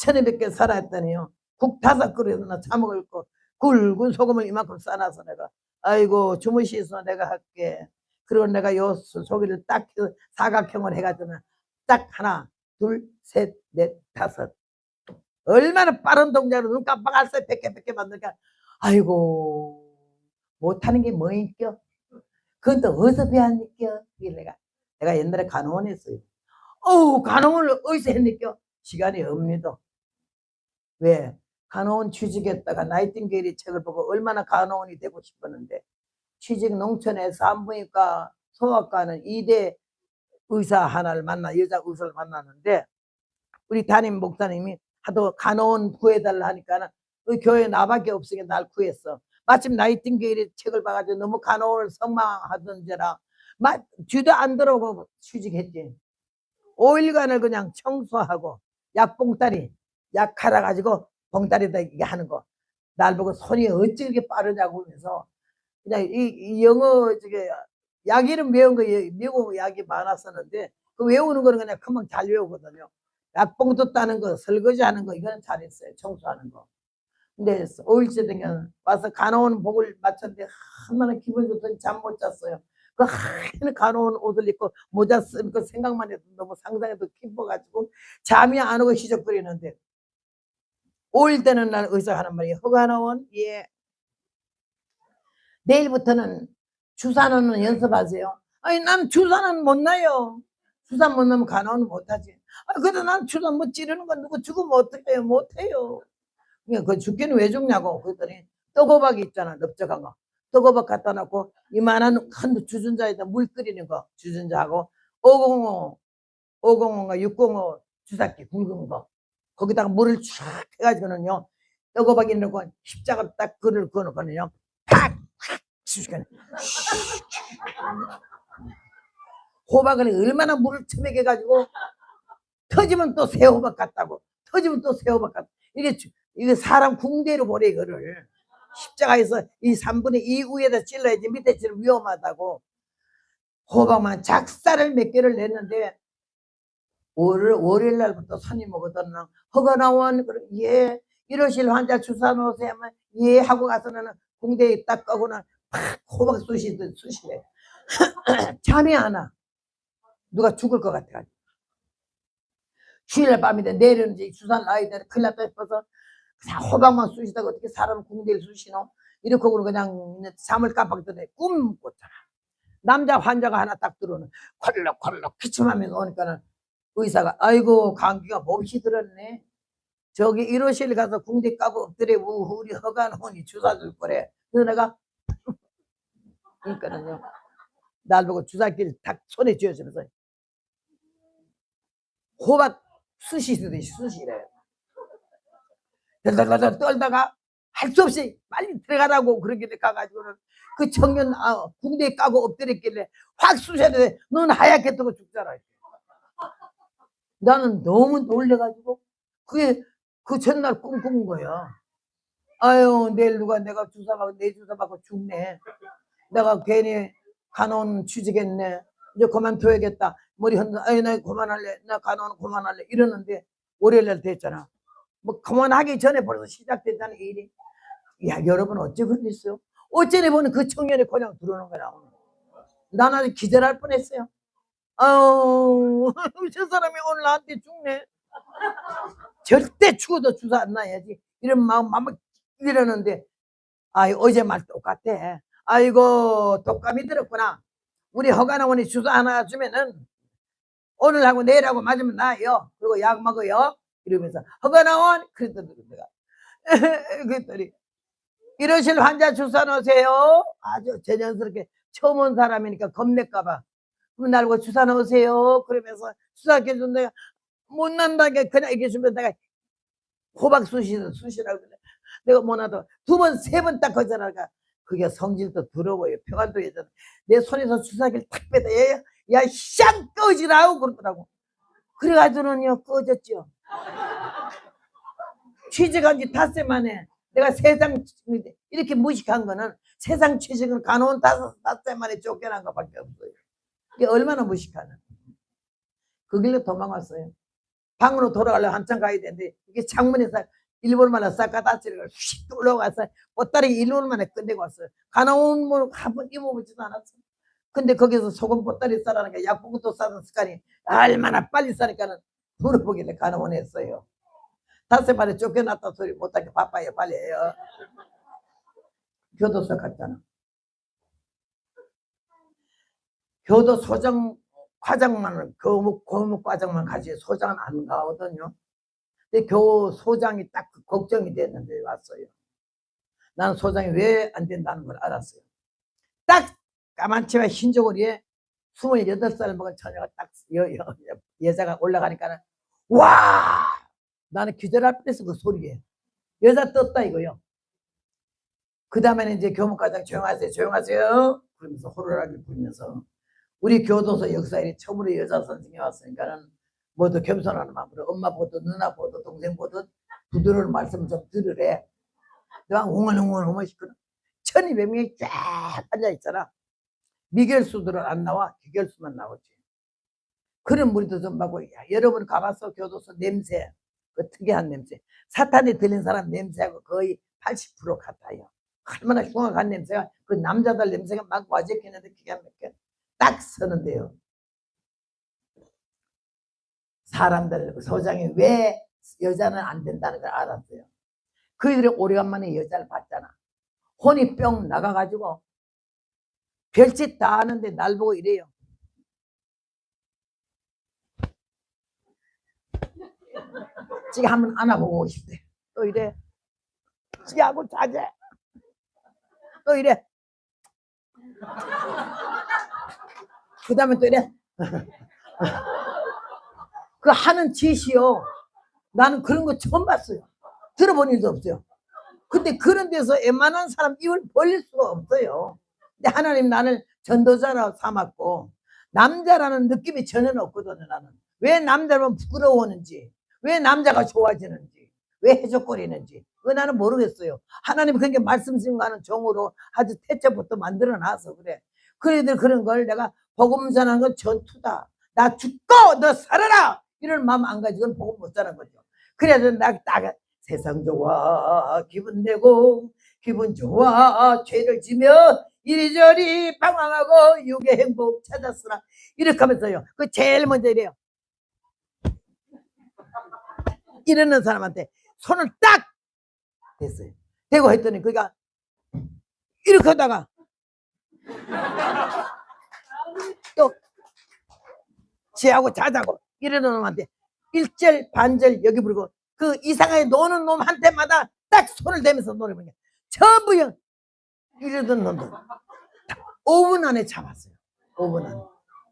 1200개 살았더니요 국 5그릇이나 사먹을 거 굵은 소금을 이만큼 싸놔서 내가 아이고 주무시서 내가 할게. 그리고 내가 요 소기를 딱 사각형을 해가지고 딱 하나 둘 셋 넷 다섯 얼마나 빠른 동작으로 눈 깜빡할 새 100개 만드니까 아이고 못하는 게 뭐 있겨? 그건 또 어디서 배웠니까? 내가 옛날에 간호원 했어요. 간호원을 어디서 했니까? 시간이 없니다. 왜? 간호원 취직했다가 나이팅게일이 책을 보고 얼마나 간호원이 되고 싶었는데 취직 농촌에 산부인과 소아과는 2대 의사 하나를 여자 의사를 만났는데 우리 담임 목사님이 하도 간호원 구해달라 하니까 그 교회 나밖에 없으니까 날 구했어. 마침 나이팅게일이 책을 봐가지고 너무 간호원을 선망하던지라 뒤도 안 들어오고 취직했지. 5일간을 그냥 청소하고 약봉다리 약 갈아가지고 봉다리에다 이게 하는 거. 날 보고 손이 어찌 이렇게 빠르냐고 하면서 그냥 이 영어 약 이름 외운 거 미국 약이 많았었는데 그 외우는 거는 그냥 금방 잘 외우거든요. 약봉도 따는 거 설거지 하는 거 이거는 잘했어요. 청소하는 거. 근데 5일째 되면 와서 간호원 복을 맞췄는데 얼마나 기분 좋더니 잠 못 잤어요. 그 하얀 간호원 옷을 입고 모자 쓴 거 생각만 해도 너무 상상해도 기뻐가지고 잠이 안 오고 희적거리는데 5일 되는 날 의사가 하는 말이 허간호원 예 내일부터는 주사는 연습하세요. 아니 난 주사는 못 놔요. 주사 못 넣으면 간호는 못하지. 그래도 난 주사 뭐 찌르는 건 누구 죽으면 어떡해요. 못해요. 그 죽기는 왜 죽냐고. 그랬더니 떡호박이 있잖아 넓적한 거. 떡호박 갖다 놓고 이만한 큰 주전자에다 물 끓이는 거 주전자하고 505가 605 주사기 굵은 거 거기다가 물을 쫙 해가지고는요 떡호박이 넣고 십자가로 딱 그을 그어놓고는요 팍 호박을 얼마나 물을 처먹여가지고 터지면 또 새 호박 같다고 터지면 또 새 호박 같다. 이게 사람 궁대로 보내 이거를 십자가에서 이 3분의 2 위에다 찔러야지 밑에 찔러면 위험하다고 호박만 작사를 몇 개를 냈는데 월요일 날부터 손님 오거든. 허가나원 예 이러실 환자 주사 놓으세요 하면 예 하고 가서는 공대에 딱 까고는 팍 호박 쑤시듯 쑤시래. 잠이 안 와. 누가 죽을 것 같아. 주일날 밤인데 내일은 이제 주사 놔야 돼. 큰일 났다 싶어서 호박만 쑤시다가 어떻게 사람 공대를 쑤시노? 이렇게 그냥 잠을 깜빡 드네. 꿈 꿨잖아. 남자 환자가 하나 딱 들어오는 콜록콜록 기침하면서 오니까는 의사가 아이고 감기가 몹시 들었네. 저기 1호실 가서 궁대 까고 엎드려 우리 허가노니 주사 줄 거래. 그래서 내가 그러니까는요 날 보고 주사기를 딱 손에 쥐어주면서 호박 쑤시듯이 쑤시래. 덜덜덜 떨다가 할 수 없이 빨리 들어가라고 그러길래 가가지고는 그 청년 궁대에 까고 엎드렸길래 확 쑤셨는데 넌 하얗게 뜨고 죽잖아. 나는 너무 놀래가지고 그게 그 전날 꿈 꾼 거야. 아유 내일 누가 내가 주사 받고 내 주사 받고 죽네. 내가 괜히 간호원 취직했네. 이제 그만둬야겠다. 머리 흔들 아유 나 그만할래. 나 간호원 그만할래. 이러는데 월요일날 됐잖아. 뭐 그만하기 전에 벌써 시작됐다는 일이. 야 여러분 어째 그랬어요? 어째네 보는 그 청년이 그냥 들어오는 거야. 나는 아주 기절할 뻔했어요. 아유 저 사람이 오늘 나한테 죽네. 절대 죽어도 주사 안 놔야지. 이런 마음 이러는데 어제 말 똑같아. 아이고 독감이 들었구나. 우리 허가나원이 주사 하나 주면은 오늘하고 내일하고 맞으면 나요. 그리고 약 먹어요. 이러면서 허가나원 그랬더니 내가 그랬더니 이러실 환자 주사 넣으세요. 아주 재년스럽게 처음 온 사람이니까 겁낼까봐 그럼 날고 주사 넣으세요. 그러면서 주사해 준 내가 못 난다게 그냥 이렇게 주면 내가 호박 쑤시라고 그래. 내가 못 나도 두 번 세 번 딱 거절하니까 그게 성질도 더러워요. 평안도 예전 내 손에서 주사기를 탁 빼다 야샹 꺼지라고 그러더라고. 그래가지고는요 꺼졌죠. 취직한 지 닷새 만에 내가 세상 이렇게 무식한 거는 세상 취직은 간호원 닷새 만에 쫓겨난 것밖에 없어요. 이게 얼마나 무식하나. 그 길로 도망왔어요. 방으로 돌아가려고 한참 가야 되는데 이게 창문에서 1분 만에 싹가다치를 휙 올라가서 보따리 1분 만에 끝내고 왔어요. 간호원 뭐 한번 입어보지도 않았어. 근데 거기서 소금 보따리 싸라니까 약국도 싸던 습관이 얼마나 빨리 싸니까는 물어보길래 간호원 했어요. 닷새 만에 쫓겨났다 소리 못하게 바빠요. 빨리 해요. 교도소 갔잖아. 교도소장 과장만 교무 과장만 가지 소장은 안 가거든요. 근데 소장이 딱 걱정이 됐는데 왔어요. 나는 소장이 왜 안 된다는 걸 알았어요. 딱 까만치마 흰저고리에 28살 먹은 처녀가 딱 여자가 올라가니까는 와 나는 기절할 뻔했어. 그 소리에 여자 떴다 이거요. 그 다음에는 이제 교무과장 조용하세요 조용하세요 그러면서 호루라기 불면서 우리 교도소 역사에 처음으로 여자 선생님이 왔으니까는 모두 겸손한 마음으로 엄마 보듯 누나 보듯 동생 보듯 부드러운 말씀을 좀 들으래. 내가 웅얼웅얼 시끄러. 1200명이 쫙 앉아있잖아. 미결수들은 안 나와. 기결수만 나오지. 그런 무리도 좀 받고 여러분 가봤어? 교도소 냄새 그 특이한 냄새 사탄이 들린 사람 냄새하고 거의 80% 같아요. 얼마나 흉악한 냄새가 그 남자들 냄새가 막 와적히는데 기가 막혀 딱 서는데요. 사람들 소장이 왜 여자는 안 된다는 걸 알았어요. 그들이 오래간만에 여자를 봤잖아. 혼이 뿅 나가가지고 별짓 다 하는데 날 보고 이래요. 지금 한번 안아보고 싶대. 또 이래. 지하고 자제. 또 이래. 그 다음에 또 이래. 그 하는 짓이요. 나는 그런 거 처음 봤어요. 들어본 일도 없어요. 근데 그런 데서 웬만한 사람 입을 벌릴 수가 없어요. 근데 하나님 나를 전도자라 삼았고 남자라는 느낌이 전혀 없거든요. 나는 왜 남자라면 부끄러워하는지 왜 남자가 좋아지는지 왜 해적거리는지 그거 나는 모르겠어요. 하나님 그게 말씀 증거하는 종으로 아주 태초부터 만들어놔서 그래. 그래들 그런 걸 내가 복음 전하는 건 전투다. 나 죽고 너 살아라 이런 마음 안 가지고는 복음 못 전하는 거죠. 그래서 나 세상 좋아 기분 내고 기분 좋아 죄를 지며 이리저리 방황하고 육의 행복 찾았으나 이렇게 하면서요 그 제일 먼저 이래요. 이러는 사람한테 손을 딱 됐어요. 대고 했더니 그가 이렇게 하다가 또 지하고 자자고 이러는 놈한테 1절 반절 여기 부르고 그 이상하게 노는 놈한테마다 딱 손을 대면서 노래보니까 전부 이러던 놈들 5분 안에 잡았어요.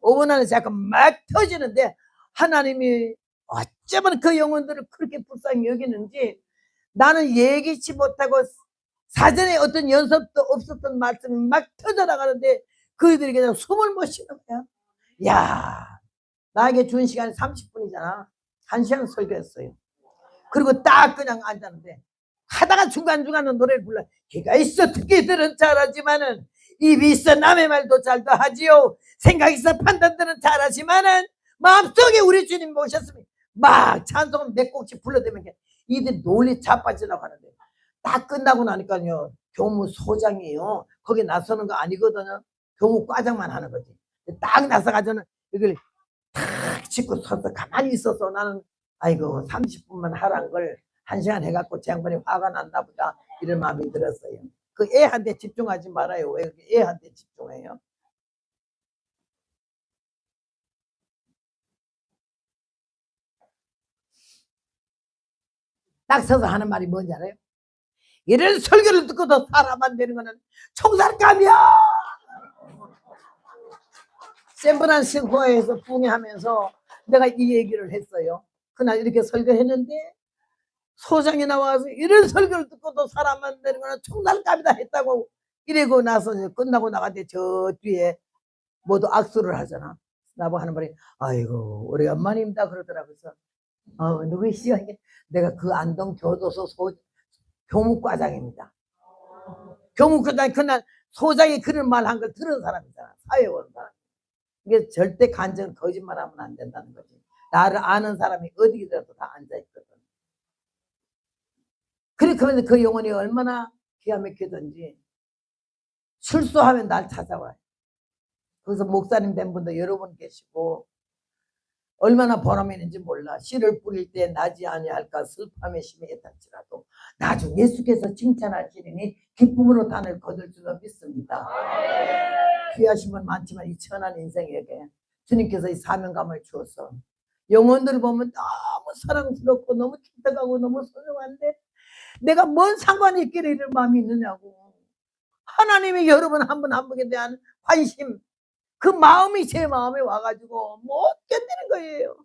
5분 안에 자꾸 막 터지는데 하나님이 어쩌면 그 영혼들을 그렇게 불쌍히 여기는지 나는 예기치 못하고 사전에 어떤 연습도 없었던 말씀이 막 터져나가는데 그들이 그냥 숨을 못 쉬는 거야. 야, 나에게 준 시간이 30분이잖아. 1시간 설교했어요. 그리고 딱 그냥 앉았는데 하다가 중간중간에 노래를 불러. 귀가 있어 듣기들은 잘하지만은 입이 있어 남의 말도 잘도 하지요. 생각이 있어 판단들은 잘하지만은 마음속에 우리 주님 모셨으면 막 찬송을 몇 곡씩 불러대면 이들 논리 자빠지려고 하는데 딱 끝나고 나니까요 교무 소장이에요. 거기 나서는 거 아니거든요. 교무 과장만 하는 거지. 딱 나서가지고는 이걸 탁 짚고 서서 가만히 있어서 나는 아이고 30분만 하란 걸 1시간 해갖고 제 양반이 화가 났나 보다 이런 마음이 들었어요. 그 애한테 집중하지 말아요. 왜 애한테 집중해요? 딱 서서 하는 말이 뭔지 알아요? 이런 설교를 듣고도 사람 안 되는 거는 총살감이야. 샌프란시스코에서 붕해하면서 내가 이 얘기를 했어요. 그날 이렇게 설교했는데 소장이 나와서 이런 설교를 듣고도 사람 안 되는 거는 총살감이다 했다고 이러고 나서 끝나고 나갔는데 저 뒤에 모두 악수를 하잖아. 나보고 하는 말이 아이고 우리 엄마님다 그러더라고요. 누구시여? 내가 그 안동 교도소 교무과장입니다. 교무과장 그날 소장이 그런 말 한 걸 들은 사람이잖아. 사회원 사람. 이게 절대 간증 거짓말하면 안 된다는 거지. 나를 아는 사람이 어디라도 다 앉아있거든. 그렇게 하면 그 영혼이 얼마나 기가 막히든지 실수하면 날 찾아와요. 거기서 목사님 된 분도 여러 분 계시고 얼마나 보람이 있는지 몰라. 씨를 뿌릴 때 나지 아니할까 슬픔의 심에 애탈지라도 나중 예수께서 칭찬하시리니 기쁨으로 단을 거둘 줄로 믿습니다. 귀하신 분 많지만 이 천한 인생에게 주님께서 이 사명감을 주어서 영혼들 보면 너무 사랑스럽고 너무 기특하고 너무 소중한데 내가 뭔 상관이 있기를 이런 마음이 있느냐고. 하나님이 여러분 한 분 한 분에 대한 관심 그 마음이 제 마음에 와가지고 못 견디는 거예요.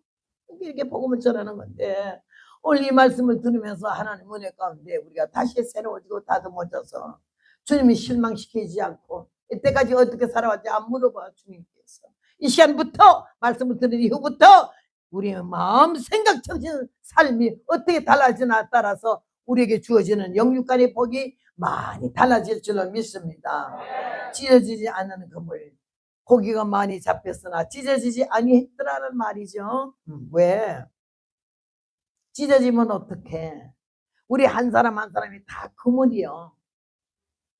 이렇게 복음을 전하는 건데 오늘 이 말씀을 들으면서 하나님 은혜 가운데 우리가 다시 새로워지고 다듬어져서 주님이 실망시키지 않고 이때까지 어떻게 살아왔지 안 물어봐 주님께서 이 시간부터 말씀을 들은 이후부터 우리의 마음 생각 정신 삶이 어떻게 달라지나 따라서 우리에게 주어지는 영육간의 복이 많이 달라질 줄로 믿습니다. 찢어지지 않는 그물 고기가 많이 잡혔으나 찢어지지 아니했더라는 말이죠. 왜? 찢어지면 어떡해? 우리 한 사람 한 사람이 다 그물이요.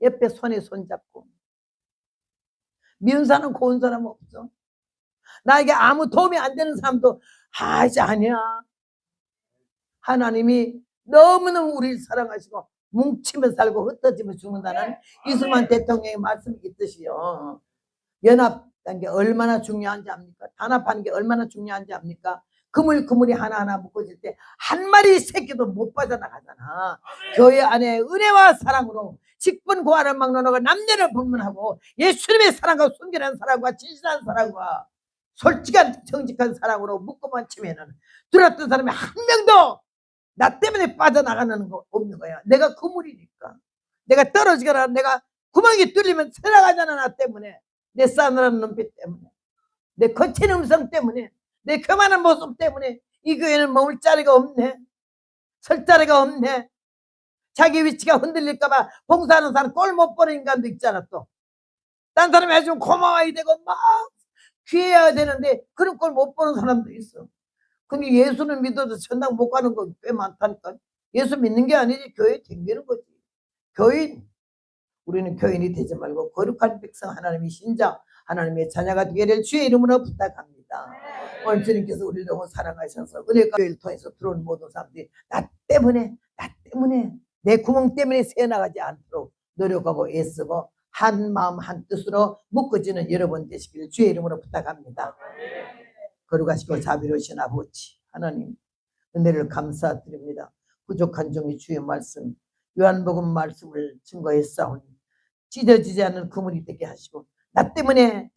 옆에 손에 손잡고 미운 사람 고운 사람 없어. 나에게 아무 도움이 안 되는 사람도 이제 아니야. 하나님이 너무너무 우리를 사랑하시고 뭉치면 살고 흩어지면 죽는다는 이승만 대통령의 말씀이 있듯이요. 연합한 게 얼마나 중요한지 압니까? 단합하는 게 얼마나 중요한지 압니까? 그물이 하나하나 묶어질 때 한 마리 새끼도 못 빠져나가잖아. 교회 안에 은혜와 사랑으로 직분고하는 막론하고 남녀를 분문하고 예수님의 사랑과 순결한 사랑과 진실한 사랑과 솔직한 정직한 사랑으로 묶어만 치면은 들었던 사람이 한 명도 나 때문에 빠져나가는 거 없는 거야. 내가 그물이니까. 내가 떨어지거나 내가 구멍이 뚫리면 새나가잖아. 나 때문에. 내 싸늘한 눈빛 때문에 내 거친 음성 때문에 내 교만한 모습 때문에 이 교회는 머물 자리가 없네. 설 자리가 없네. 자기 위치가 흔들릴까봐 봉사하는 사람 꼴 못 보는 인간도 있잖아. 또 딴 사람이 해주면 고마워야 되고 막 귀해야 되는데 그런 꼴 못 보는 사람도 있어. 근데 예수는 믿어도 전당 못 가는 거 꽤 많다니까. 예수 믿는 게 아니지 교회 댕기는 거지. 교인, 우리는 교인이 되지 말고 거룩한 백성 하나님의 신자 하나님의 자녀가 되기를 주의 이름으로 부탁합니다. 오늘 주님께서 우리를 너무 사랑하셔서 은혜가 교회를 통해서 들어온 모든 사람들이 나 때문에 내 구멍 때문에 새어나가지 않도록 노력하고 애쓰고 한 마음 한 뜻으로 묶어지는 여러분 되시기를 주의 이름으로 부탁합니다. 거룩하시고 자비로우신 아버지 하나님, 은혜를 감사드립니다. 부족한 종이 주의 말씀 요한복음 말씀을 증거했사오니 찢어지지 않는 그물이 되게 하시고 나 때문에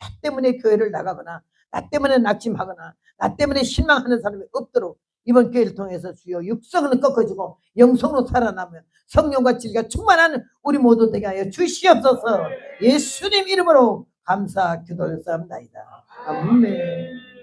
교회를 나가거나 나 때문에 낙심하거나 나 때문에 실망하는 사람이 없도록 이번 기회를 통해서 주여 육성은 꺾어지고 영성으로 살아나며 성령과 진리가 충만한 우리 모두 되게 하여 주시옵소서. 예수님 이름으로 감사 기도를 쌓습니다. 아멘.